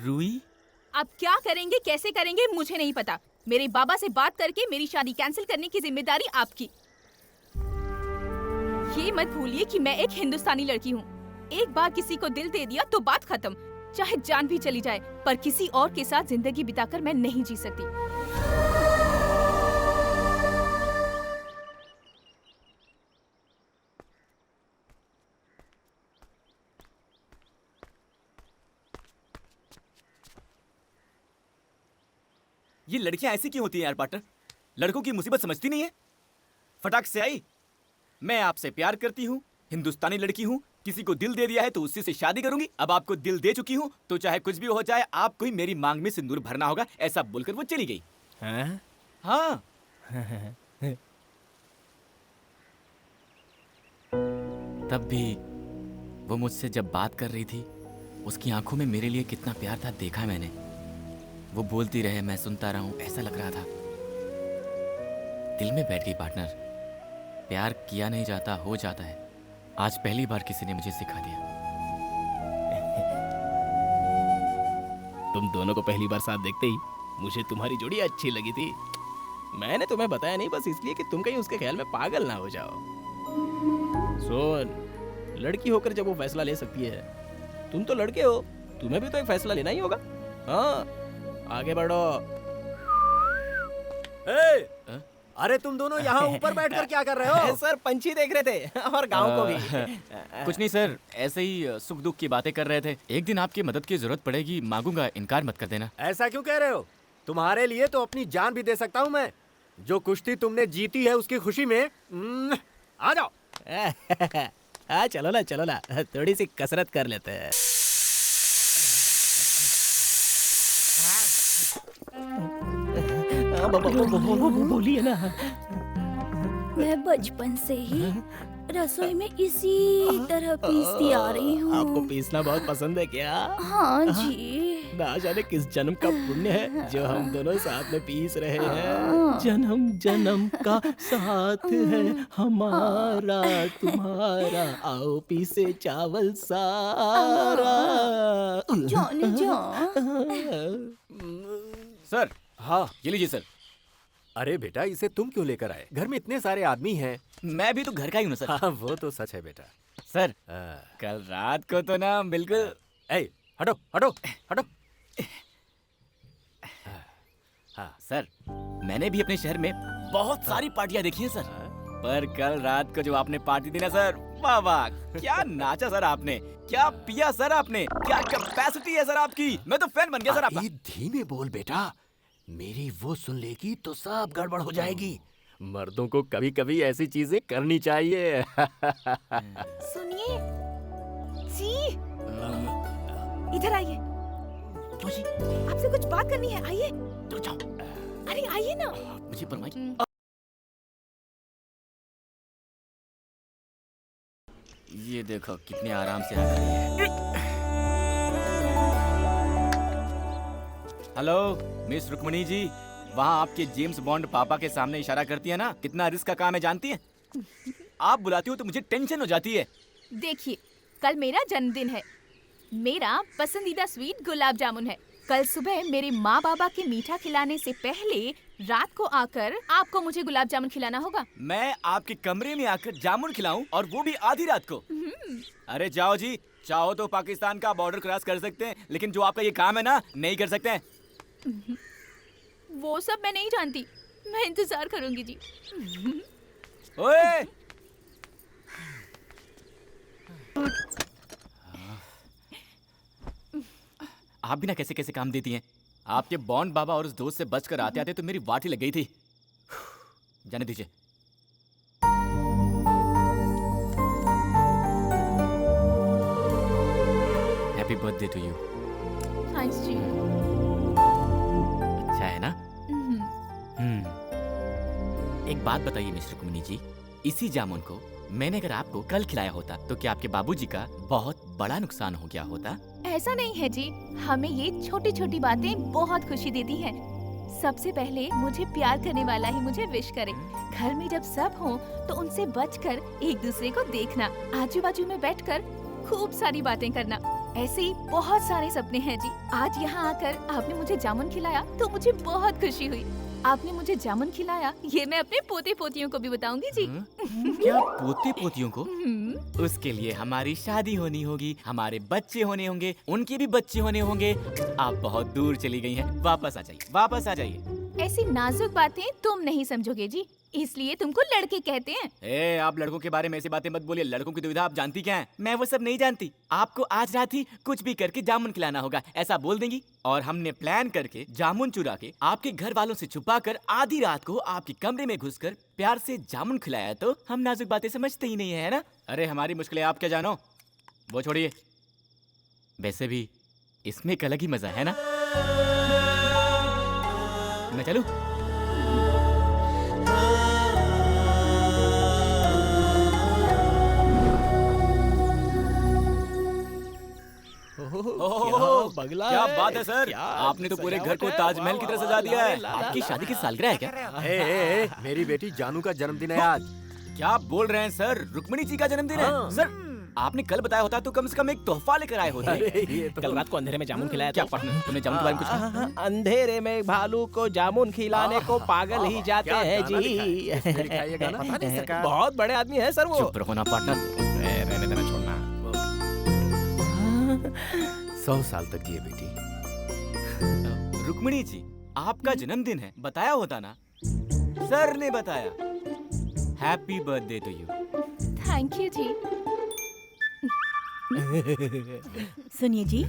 रुई? आप क्या करेंगे, कैसे करेंगे, मुझे नहीं पता। मेरे बाबा से बात करके मेरी शादी कैंसिल करने की जिम्मेदारी आपकी। ये मत भूलिए कि मैं एक हिंदुस्तानी लड़की हूँ। एक बार किसी को दिल दे दिया तो बात खत्म, चाहे जान भी चली जाए, पर किसी और के साथ जिंदगी बिताकर मैं नहीं जी सकती। ये लड़कियां ऐसी क्यों होती हैं यार पार्टनर? लड़कों की मुसीबत समझती नहीं है। फटाक से आई, मैं आपसे प्यार करती हूँ, हिंदुस्तानी लड़की हूँ, किसी को दिल दे दिया है तो उसी से शादी करूंगी। अब आपको दिल दे चुकी हूँ तो चाहे कुछ भी हो जाए, आपको ही मेरी मांग में सिंदूर भरना होगा। ऐसा बोलकर वो चली गई। हाँ। तब भी वो मुझसे जब बात कर रही थी, उसकी आंखों में मेरे लिए कितना प्यार था देखा है मैंने। वो बोलती रहे, मैं सुनता रहा हूँ, ऐसा लग रहा था दिल में बैठ गई पार्टनर। प्यार किया नहीं जाता, हो जाता है। आज पहली बार किसी ने मुझे सिखा दिया। तुम दोनों को पहली बार साथ देखते ही मुझे तुम्हारी जोड़ी अच्छी लगी थी। मैंने तुम्हें बताया नहीं बस इसलिए कि तुम कहीं उसके ख्याल में पागल ना हो जाओ। सुन, लड़की होकर जब वो फैसला ले सकती है, तुम तो लड़के हो, तुम्हें भी तो एक फैसला लेना ही होगा। हाँ, आगे बढ़ो। अरे तुम दोनों यहाँ ऊपर बैठकर क्या कर रहे हो? सर पंछी देख रहे थे और गांव को भी। कुछ नहीं सर, ऐसे ही सुख दुख की बातें कर रहे थे। एक दिन आपकी मदद की जरूरत पड़ेगी, मांगूंगा, इनकार मत कर देना। ऐसा क्यों कह रहे हो? तुम्हारे लिए तो अपनी जान भी दे सकता हूँ मैं। जो कुश्ती तुमने जीती है उसकी खुशी में आ जाओ। हाँ चलो ना, थोड़ी सी कसरत कर लेते हैं। बोलिए ना। मैं बचपन से ही रसोई में इसी तरह पीसती आ रही हूँ। आपको पीसना बहुत पसंद है क्या? हाँ जी। ना जाने किस जन्म का पुण्य है जो हम दोनों साथ में पीस रहे हैं। जन्म जन्म का साथ है हमारा तुम्हारा, आओ पीसे चावल सारा। जाने जा। सर, हाँ ये लीजिए सर। अरे बेटा, इसे तुम क्यों लेकर आए? घर में इतने सारे आदमी हैं। मैं भी तो घर का ही हूँ सर। हाँ वो तो सच है बेटा। सर, कल रात को तो ना बिल्कुल। ए, हटो हटो हटो। हाँ सर, मैंने भी अपने शहर में बहुत सारी पार्टियां देखी हैं सर, पर कल रात को जो आपने पार्टी दी ना सर, वाह वाह, क्या नाचा सर आपने, क्या पिया सर आपने, क्या कैपेसिटी है सर आपकी। मैं तो फैन बन गया सर आपका। धीमे बोल बेटा, मेरी वो सुन लेगी तो सब गड़बड़ हो जाएगी। मर्दों को कभी कभी ऐसी चीजें करनी चाहिए। सुनिए जी, इधर आइए। क्यों जी? आपसे कुछ बात करनी है, आइए। तो जाओ। अरे आइए ना। मुझे परवाही। ये देखो कितने आराम से आ रही है। हेलो मिस रुक्मिणी जी, वहाँ आपके जेम्स बॉन्ड पापा के सामने इशारा करती है ना, कितना रिस्क का काम है जानती है? आप बुलाती हो तो मुझे टेंशन हो जाती है। देखिए, कल मेरा जन्मदिन है। मेरा पसंदीदा स्वीट गुलाब जामुन है। कल सुबह मेरे माँ बाबा के मीठा खिलाने से पहले रात को आकर आपको मुझे गुलाब जामुन खिलाना होगा। मैं आपके कमरे में आकर जामुन खिलाऊं, और वो भी आधी रात को? अरे जाओ जी, चाहो तो पाकिस्तान का बॉर्डर क्रॉस कर सकते हैं, लेकिन जो आपका ये काम है ना, नहीं कर सकते हैं। वो सब मैं नहीं जानती। मैं इंतजार करूंगी जी। ओए! आप भी ना कैसे कैसे काम देती हैं। आपके बॉन्ड बाबा और उस दोस्त से बचकर आते आते तो मेरी वाट ही लग गई थी। जाने दीजिए। Happy birthday to you. Thanks ji. अच्छा है ना? एक बात बताइए मिस्टर कुमनी जी, इसी जामुन को मैंने अगर आपको कल खिलाया होता तो क्या आपके बाबूजी का बहुत बड़ा नुकसान हो गया होता? ऐसा नहीं है जी, हमें ये छोटी छोटी बातें बहुत खुशी देती हैं। सबसे पहले मुझे प्यार करने वाला ही मुझे विश करे। घर में जब सब हो तो उनसे बचकर एक दूसरे को देखना, आजू बाजू में बैठकर खूब सारी बातें करना। ऐसे ही बहुत सारे सपने हैं जी। आज यहाँ आकर आपने मुझे जामुन खिलाया तो मुझे बहुत खुशी हुई। आपने मुझे जामुन खिलाया ये मैं अपने पोते पोतियों को भी बताऊंगी जी। क्या पोते पोतियों को? उसके लिए हमारी शादी होनी होगी, हमारे बच्चे होने होंगे, उनके भी बच्चे होने होंगे। आप बहुत दूर चली गई हैं, वापस आ जाइए, वापस आ जाइए। ऐसी नाजुक बातें तुम नहीं समझोगे जी, इसलिए तुमको लड़के कहते हैं। ए, आप लड़कों के बारे में ऐसी बातें मत बोलिए। लड़कों की दुविधा आप जानती क्या है? मैं वो सब नहीं जानती। आपको आज रात ही कुछ भी करके जामुन खिलाना होगा, ऐसा बोल देंगी। और हमने प्लान करके जामुन चुरा के आपके घर वालों से छुपा कर आधी रात को आपके कमरे में घुसकर प्यार से जामुन खिलाया तो हम नाजुक बातें समझते ही नहीं है ना? अरे हमारी मुश्किलें आप क्या जानो, वो छोड़िए। वैसे भी इसमें एक अलग ही मजा है ना? मैं चलूं? बगला क्या है। बात है सर, क्या आपने तो पूरे घर सजावट को है। ताजमहल की तरह वाह, सजा दिया है। वाह, ला, ला, आपकी ला, शादी की ला। सालगिरह है क्या? मेरी बेटी जानू का जन्मदिन है आज। क्या बोल रहे हैं सर? रुक्मिणी जी का जन्मदिन है? सर आपने कल बताया होता तो कम से कम एक तोहफा लेकर आए होते। कल रात को अंधेरे में जामुन खिलाया क्या था। पार्टनर, तुमने जामुन के बारे में कुछ कहा? अंधेरे में भालू को जामुन खिलाने को पागल ही जाते हैं जी। पता नहीं सरकार। बहुत बड़े आदमी है सर वो। चुप रहो ना पार्टनर। रहने देना, छोड़ना। 100 साल तक जिए बेटी। रुक्मिणी जी आपका जन्मदिन है, बताया होता ना। सर ने बताया। Happy birthday to you. Thank you ji. सुनिए जी,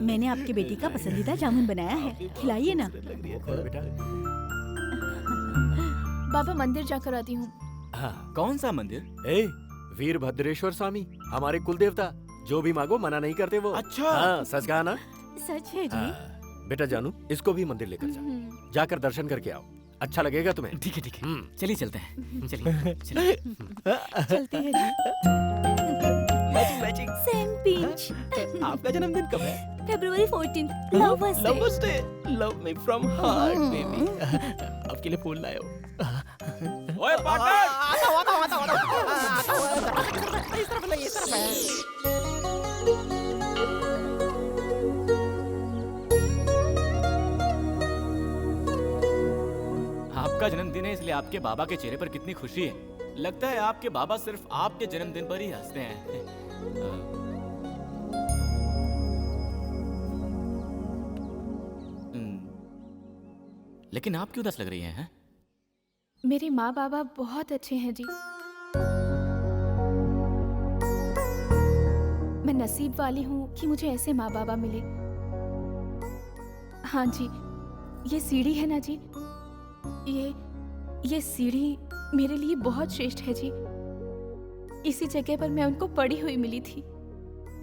मैंने आपकी बेटी का पसंदीदा जामुन बनाया है, खिलाइए ना। बाबा मंदिर जाकर आती हूँ। कौन सा मंदिर? वीरभद्रेश्वर स्वामी, हमारे कुल देवता। जो भी मांगो मना नहीं करते वो। अच्छा। हाँ, सच कहा ना? सच है जी। बेटा जानू, इसको भी मंदिर लेकर जा, जाकर दर्शन करके आओ, अच्छा लगेगा तुम्हें। ठीक है ठीक है, चलिए चलते हैं। चलिए चलिए। चलते हैं जी। मैचिंग। Same pinch. आपका जन्मदिन कब है? February 14th, Lovers Day। Lovers day. Love me from heart baby. आपके लिए फूल लाए हो। ओए पार्टनर! इस तरफ नहीं, इस तरफ है। आपका जन्मदिन है इसलिए आपके बाबा के चेहरे पर कितनी खुशी है। लगता है आपके बाबा सिर्फ आपके जन्मदिन पर ही हंसते हैं। लेकिन आप क्यों उदास लग रही हैं? मेरे माँ बाबा बहुत अच्छे हैं जी। मैं नसीब वाली हूँ कि मुझे ऐसे माँ बाबा मिले। हाँ जी, ये सीढ़ी है ना जी, ये सीढ़ी मेरे लिए बहुत श्रेष्ठ है जी। इसी जगह पर मैं उनको पड़ी हुई मिली थी।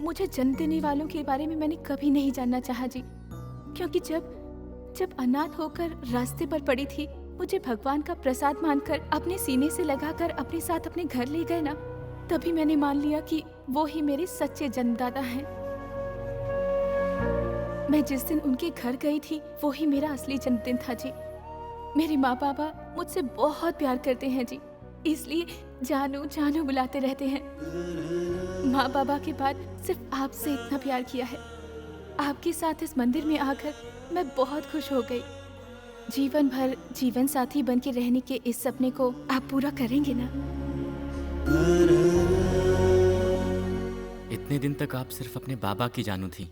मुझे जन्म देने वालों के बारे में मैंने कभी नहीं जानना चाहा जी, क्योंकि जब अनाथ होकर रास्ते पर पड़ी थी, मुझे भगवान का प्रसाद मानकर अपने सीने से लगाकर अपने साथ अपने घर ले गए ना, तभी मैंने मान लिया कि वो ही मेरे सच्चे जन्मदाता हैं। मैं जिस दिन उनके घर गई थी वो ही मेरा असली जन्मदिन था जी। मेरे माँ बाबा मुझसे बहुत प्यार करते हैं जी, इसलिए जानू जानू बुलाते रहते हैं। माँ बाबा के बाद सिर्फ आपसे इतना प्यार किया है। आपके साथ इस मंदिर में आकर मैं बहुत खुश हो गई। जीवन भर जीवन साथी बन के रहने के इस सपने को आप पूरा करेंगे ना? इतने दिन तक आप सिर्फ अपने बाबा की जानू थी,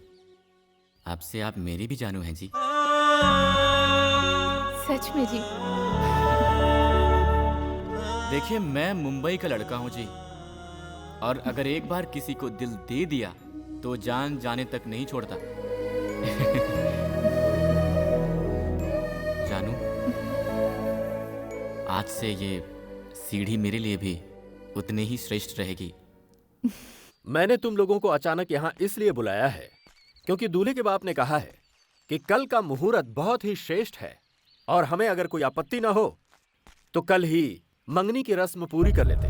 अब से आप मेरी भी जानू हैं जी। सच में जी। देखिए, मैं मुंबई का लड़का हूँ जी, और अगर एक बार किसी को दिल दे दिया तो जान जाने तक नहीं छोड़ता। जानू, आज से ये सीढ़ी मेरे लिए भी उतने ही श्रेष्ठ रहेगी। मैंने तुम लोगों को अचानक यहाँ इसलिए बुलाया है क्योंकि दूल्हे के बाप ने कहा है कि कल का मुहूर्त बहुत ही श्रेष्ठ है और हमें अगर कोई आपत्ति ना हो तो कल ही मंगनी की रस्म पूरी कर लेते।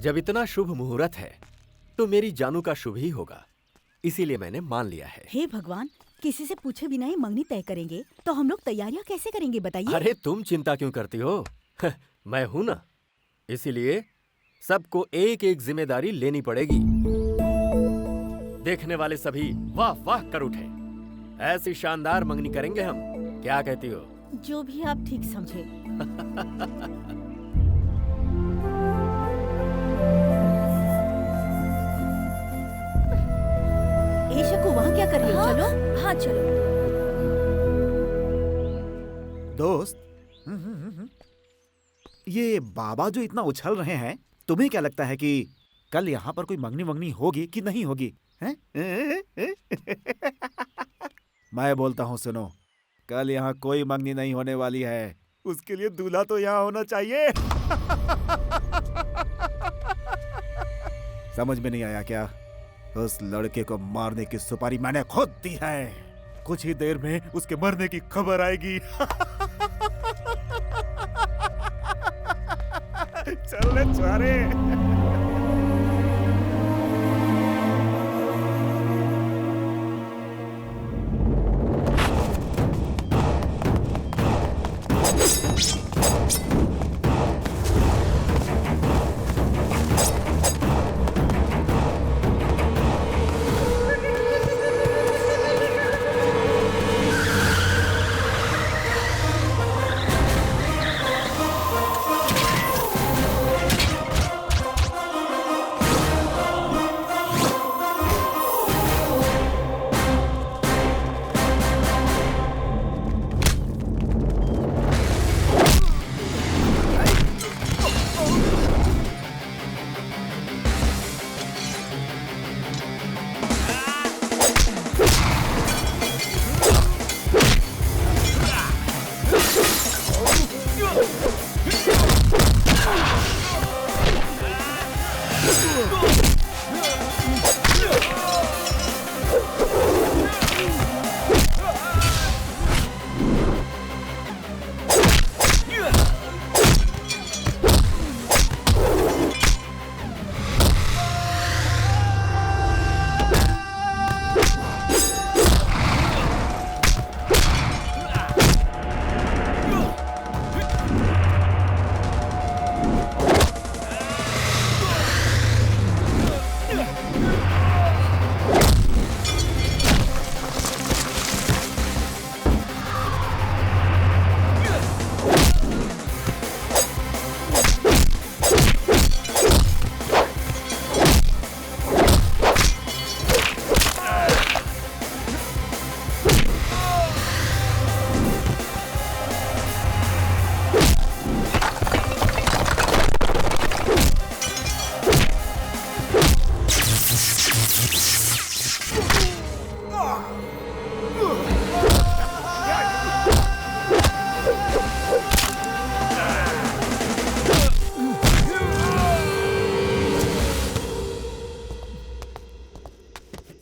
जब इतना शुभ मुहूर्त है तो मेरी जानू का शुभ ही होगा, इसीलिए मैंने मान लिया है। हे भगवान, किसी से पूछे बिना ही मंगनी तय करेंगे तो हम लोग तैयारियां कैसे करेंगे बताइए? अरे तुम चिंता क्यों करती हो? मैं हूं ना, इसीलिए सबको एक एक जिम्मेदारी लेनी पड़ेगी। देखने वाले सभी वाह वाह कर उठे। ऐसी शानदार मंगनी करेंगे हम, क्या कहती हो? जो भी आप ठीक समझे। ए शकु, वहाँ क्या कर रही हो? चलो। हाँ चलो। दोस्त, ये बाबा जो इतना उछल रहे हैं, तुम्हें क्या लगता है कि कल यहाँ पर कोई मंगनी वंगनी होगी कि नहीं होगी? हैं? मैं बोलता हूँ, सुनो, कल यहाँ कोई मंगनी नहीं होने वाली है। उसके लिए दूल्हा तो यहाँ होना चाहिए। समझ में नहीं आया क्या? उस लड़के को मारने की सुपारी मैंने खुद दी है। कुछ ही देर में उसके मरने की खबर आएगी। चल रे छुआरे।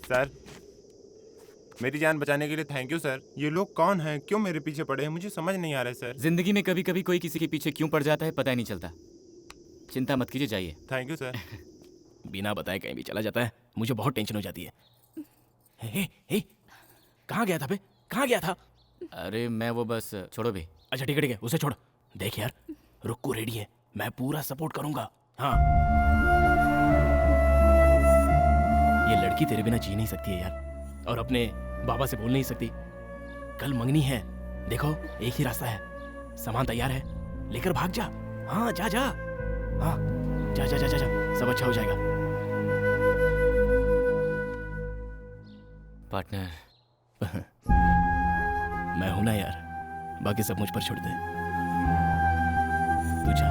सर, मेरी जान बचाने के लिए थैंक यू सर। ये लोग कौन हैं? क्यों मेरे पीछे पड़े हैं? मुझे समझ नहीं आ रहा है सर। जिंदगी में कभी कभी कोई किसी के पीछे क्यों पड़ जाता है पता ही नहीं चलता। चिंता मत कीजिए, जाइए। Thank you sir. बिना बताए कहीं भी चला जाता है, मुझे बहुत टेंशन हो जाती है। हे, कहाँ गया था बे? कहाँ गया था? अरे मैं वो बस, छोड़ो भी। अच्छा ठीक है, उसे छोड़। देख यार, रुक्कू रेडी है, मैं पूरा सपोर्ट करूंगा। हाँ, ये लड़की तेरे बिना जी नहीं सकती है यार, और अपने बाबा से बोल नहीं सकती। कल मंगनी है, देखो एक ही रास्ता है। सामान तैयार है, लेकर भाग जा। हाँ जा जा, हाँ जा जा जा जा, जा। सब अच्छा हो जाएगा। पार्टनर, मैं हूं ना यार, बाकी सब मुझ पर छोड़ दे। तू जा।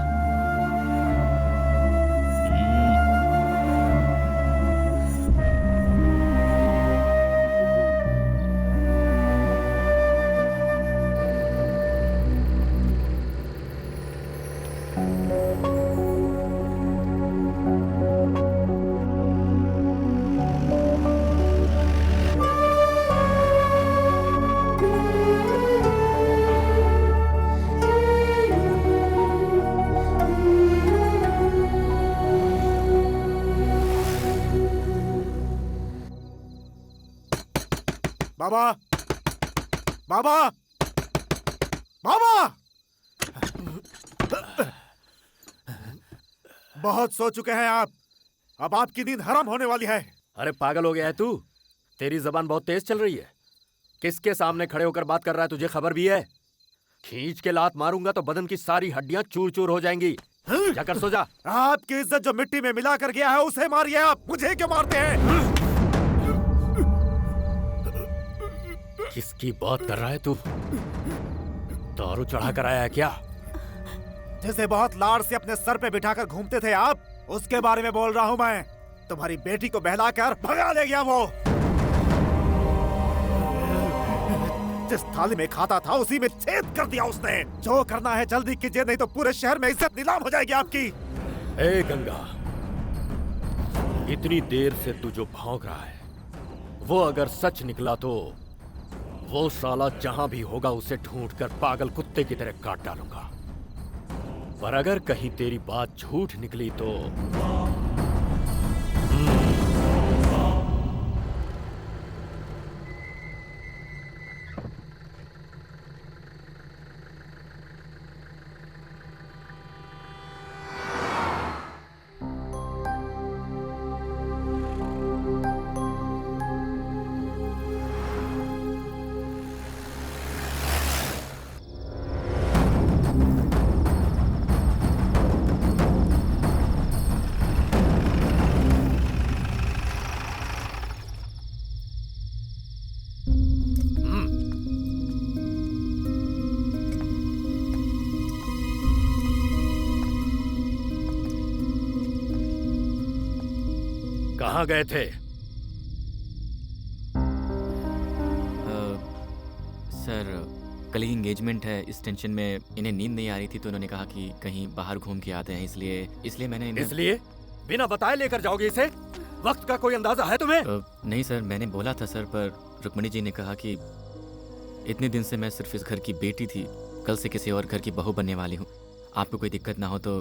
बाबा, बाबा, बाबा! बहुत सो चुके हैं आप। अब आपकी नींद हराम होने वाली है। अरे पागल हो गया है तू? तेरी जबान बहुत तेज चल रही है। किसके सामने खड़े होकर बात कर रहा है, तुझे खबर भी है? खींच के लात मारूंगा तो बदन की सारी हड्डियां चूर चूर हो जाएंगी। जाकर सो जा। आपकी इज्जत जो मिट्टी में मिला कर गया है उसे मारिए आप। मुझे क्यों मारते हैं? किसकी बात कर रहा है तू? दारू चढ़ा कर आया है क्या? जिसे बहुत लाड़ से अपने सर पे बिठाकर घूमते थे आप, उसके बारे में बोल रहा हूँ मैं। तुम्हारी बेटी को बहलाकर भगा ले गया वो। जिस थाली में खाता था उसी में छेद कर दिया उसने। जो करना है जल्दी कीजिए, नहीं तो पूरे शहर में इज्जत नीलाम हो जाएगी आपकी। ए गंगा, इतनी देर से तू जो भौंक रहा है वो अगर सच निकला तो वो साला जहां भी होगा उसे ढूंढकर पागल कुत्ते की तरह काट डालूंगा। पर अगर कहीं तेरी बात झूठ निकली तो कहाँ गए थे? सर कल ही एंगेजमेंट है, इस टेंशन में इन्हें नींद नहीं आ रही थी तो उन्होंने कहा कि कहीं बाहर घूम के आते हैं, इसलिए मैंने इसलिए बिना बताए लेकर जाओगे इसे? वक्त का कोई अंदाजा है तुम्हें? नहीं सर, मैंने बोला था सर, पर रुक्मणी जी ने कहा कि इतने दिन से मैं सिर्फ इस घर की बेटी थी, कल से किसी और घर की बहू बनने वाली हूँ। आपको कोई दिक्कत ना हो तो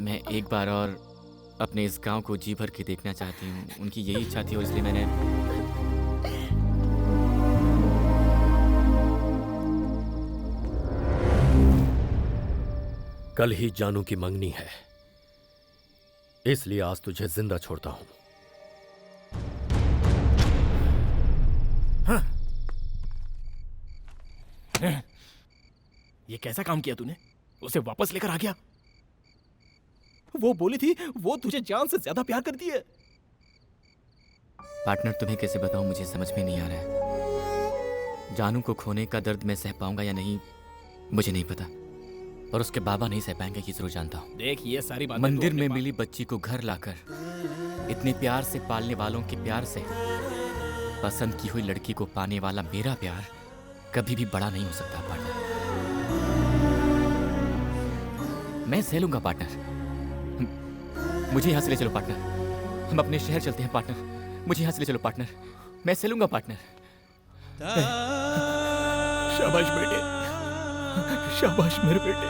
मैं एक बार और अपने इस गांव को जी भर के देखना चाहती हूँ। उनकी यही इच्छा थी और इसलिए मैंने कल ही जानू की मंगनी है, इसलिए आज तुझे जिंदा छोड़ता हूं। ये कैसा काम किया तूने? उसे वापस लेकर आ गया। वो बोली थी वो तुझे जान से ज्यादा प्यार करती है। पार्टनर तुम्हें कैसे बताऊं, मुझे समझ में नहीं आ रहा है। जानू को खोने का दर्द मैं सह पाऊंगा या नहीं मुझे नहीं पता, पर उसके बाबा नहीं सह पाएंगे कि जरूर जानता हूँ। देख ये सारी बातें मंदिर में मिली बच्ची को घर लाकर इतने प्यार से पालने वालों के प्यार से पसंद की हुई लड़की को पाने वाला मेरा प्यार कभी भी बड़ा नहीं हो सकता पार्टनर। मैं सह लूंगा पार्टनर। मुझे यहाँ से ले चलो पार्टनर, हम अपने शहर चलते हैं पार्टनर। मुझे यहाँ से ले चलो पार्टनर, मैं सह लूंगा पार्टनर। शाबाश बेटे, शाबाश मेरे बेटे।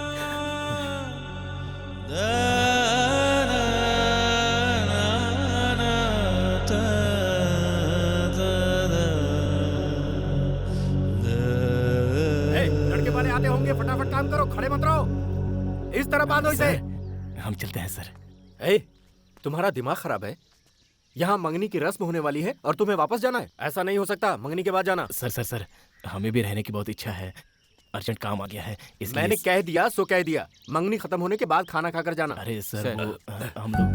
लड़के वाले आते होंगे, फटाफट काम करो, खड़े मत रहो। इस तरह बांधो इसे। हम चलते हैं सर। तुम्हारा दिमाग खराब है? यहाँ मंगनी की रस्म होने वाली है और तुम्हें वापस जाना है? ऐसा नहीं हो सकता, मंगनी के बाद जाना। सर हमें भी रहने की बहुत इच्छा है, अर्जेंट काम आ गया है इसलिए। मैंने कह दिया सो कह दिया, मंगनी खत्म होने के बाद खाना खाकर जाना। अरे सर वो हम लोग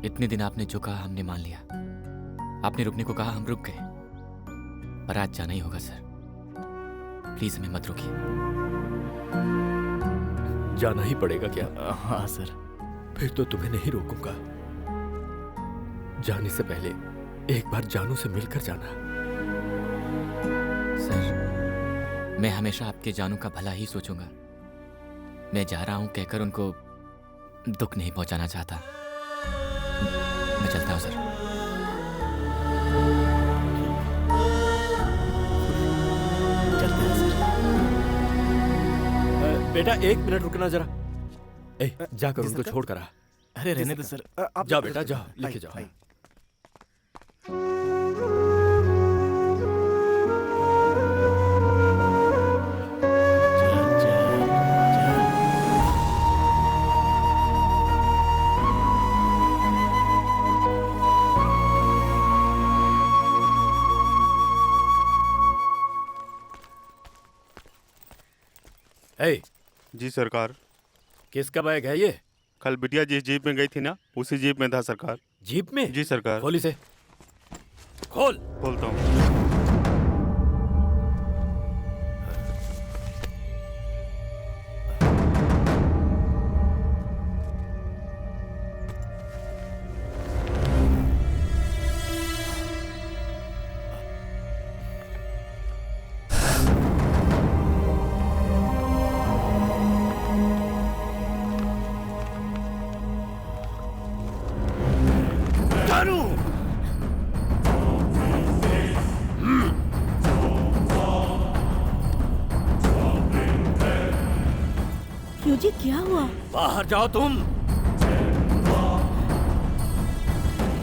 इतने दिन आपने जो कहा हमने मान लिया, आपने रुकने को कहा, हम रुक गए, पर आज जाना ही होगा सर। प्लीज हमें मत रोकिए। जाना ही पड़ेगा क्या? हाँ सर। फिर तो तुम्हें नहीं रोकूंगा। जाने से पहले एक बार जानू से मिलकर जाना। सर, मैं हमेशा आपके जानू का भला ही सोचूंगा। मैं जा रहा हूं कहकर उनको दुख नहीं पहुंचाना चाहता। मैं चलता हूं सर। चलते हैं सर। बेटा 1 मिनट रुकना जरा। जाकर उनको छोड़ कर आ। अरे रहने दो सर। जा बेटा जाओ, लेके जाओ। जी सरकार। किसका बैग है ये? कल बिटिया जिस जीप में गई थी ना, उसी जीप में था सरकार। जीप में? जी सरकार। खोल इसे। खोल। खोलता हूँ। क्यों जी, क्या हुआ? बाहर जाओ तुम।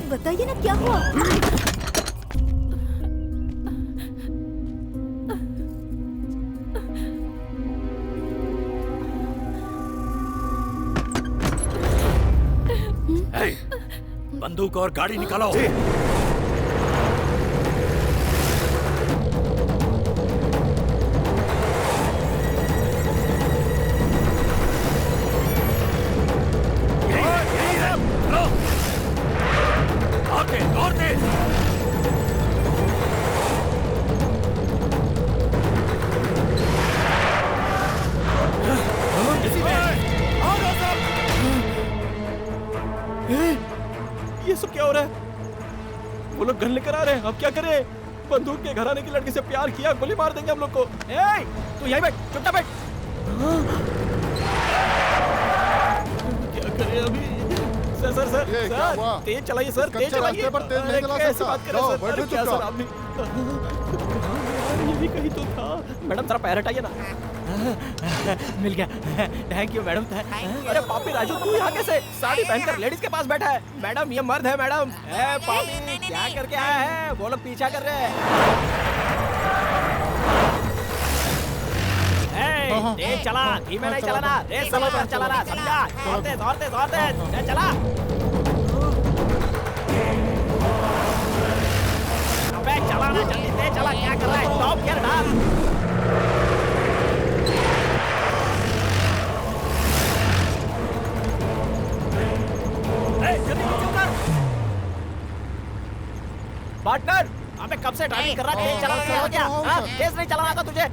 बताइए ना क्या हुआ? बंदूक और गाड़ी निकालो। ये सब क्या हो रहा है? वो लोग गन लेकर आ रहे हैं। अब क्या करें? बंदूक के घराने की लड़की से प्यार किया, गोली मार देंगे हम लोग को। तू यहीं बैठ, चुपचाप बैठ। क्या करें अभी? सर सर सर सर तेज चलाइए सर, तेज चलाइए। कैसे बात कर रहे हैं सर? क्या सर आप भी? ये भी कहीं तो था। मैडम जरा पैर हटाइए ना। मिल गया। Thank you madam. अरे पापी राजू, तू यहाँ कैसे? साड़ी पहनकर लेडीज के पास बैठा है। मैडम ये मर्द है मैडम। पापी क्या करके आया है? वो लोग पीछा कर रहे हैं। तेज चला, धीमे नहीं चलाना, रेस समझ कर चलाना, समझा? दौड़ते दौड़ते दौड़ते चला। अबे चला ना, जल्दी तेज चला। क्या कर रहा है? टॉप गियर डाल। पार्टनर, अबे कब से ड्राइविंग कर रहा है? तेज चला क्या? तेज नहीं चलाना था तुझे?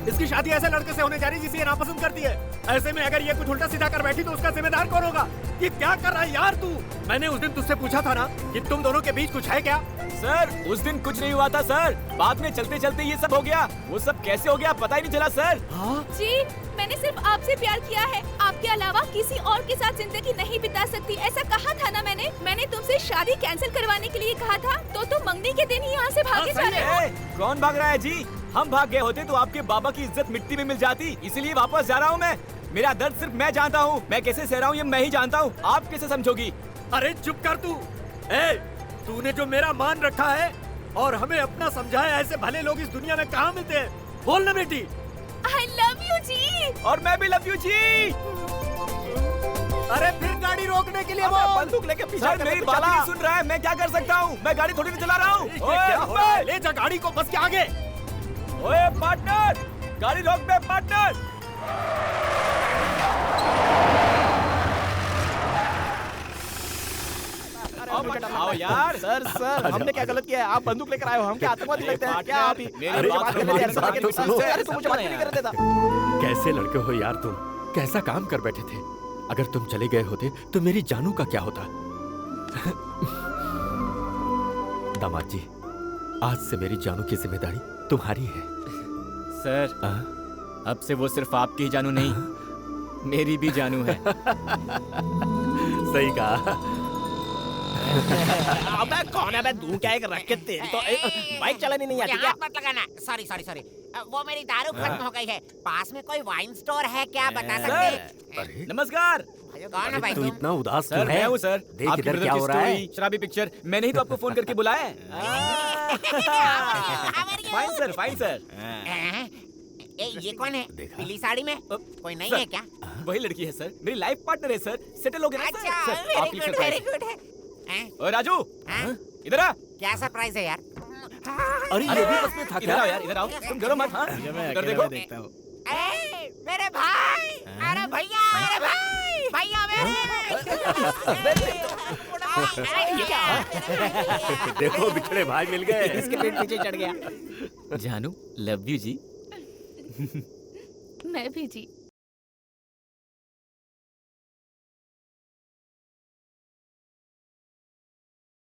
इसकी शादी ऐसे लड़के से होने जा रही जिसे ये नापसंद करती है। ऐसे में अगर ये कुछ उल्टा सीधा कर बैठी तो उसका जिम्मेदार कौन होगा? ये क्या कर रहा है यार तू? मैंने उस दिन तुझसे पूछा था ना कि तुम दोनों के बीच कुछ है क्या? सर उस दिन कुछ नहीं हुआ था सर, बाद में चलते चलते ये सब हो गया। वो सब कैसे हो गया पता ही नहीं चला सर। जी, मैंने सिर्फ आपसे प्यार किया है, आपके अलावा किसी और के साथ जिंदगी नहीं बिता सकती, ऐसा कहा था ना मैंने तुमसे शादी कैंसिल करवाने के लिए कहा था, तो तुम मंगनी के दिन ही यहाँ से भागे जा रहे हो। कौन भाग रहा है जी? हम भाग गए होते तो आपके बाबा की इज्जत मिट्टी में मिल जाती, इसीलिए वापस जा रहा हूँ मैं। मेरा दर्द सिर्फ मैं जानता हूँ, मैं कैसे सह रहा हूँ ये मैं ही जानता हूँ, आप कैसे समझोगी? अरे चुप कर तू। तूने जो मेरा मान रखा है और हमें अपना समझा है, ऐसे भले लोग इस दुनिया में कहाँ मिलते हैं? बोल ना बेटी। I love you जी। और मैं भी लव यू जी। अरे फिर गाड़ी रोकने के लिए बोल। बंदूक लेके पीछे सर मेरी बात नहीं सुन रहा है, मैं क्या कर सकता हूँ? मैं गाड़ी थोड़ी नहीं चला रहा हूँ। ले जा गाड़ी को बस के आगे। ओए पार्टनर, गाड़ी रोक बे पार्टनर। आओ यार। सर हमने क्या गलत किया है? आप बंदूक लेकर आए हो, हम क्या आतंकवादी लगते हैं क्या? आप ही मेरी बात करने सुनो, दे, सर, बात तो सुनो। अरे तू मुझे बात नहीं करने देता। कैसे लड़के हो यार तुम? कैसा काम कर बैठे थे? अगर तुम चले गए होते तो मेरी जानू का क्या होता? दामाद जी, आज से मेरी जानू की जिम्मेदारी तुम्हारी है। सर अब से वो सिर्फ आपकी ही जानू नहीं, मेरी भी जानू है। सही कहा। अबे कौन है बे? तू क्या एक रख तेल तो बाइक चलानी नहीं आती क्या? हाथ मत लगाना। सॉरी सॉरी सॉरी, वो मेरी दारू खत्म हो गई है। पास में कोई वाइन स्टोर है क्या, बता सकते हैं? नमस्कार। कौन है भाई तू तुम? इतना उदास सर क्यों है? मैं हूँ सर। देख आपकी इधर brother क्या की हो रहा है। story, शराबी पिक्चर मैंने ही तो आपको फोन करके बुलाया है। Fine sir, fine sir. ये कौन है पीली साड़ी में? कोई नहीं है क्या? वही लड़की है सर, मेरी लाइफ पार्टनर है सर। सेटल हो गए ना अच्छा, सर? सर, आपके लिए वेरी surprise गुड है। है। ओए राजू, इधर आ। क्या सरप्राइज है यार? अरे ये भी बस में था इधर क्या? आओ यार, इधर आओ। तुम डरो मत। हाँ इधर देखो। देखता हूँ। मेरे भाई, अरे भैया, मेरे भाई, भैया देखो बिछड़े भाई मिल गए। इसके पेट पीछे चढ़ गया। जानू लव यू जी। मैं भी जी।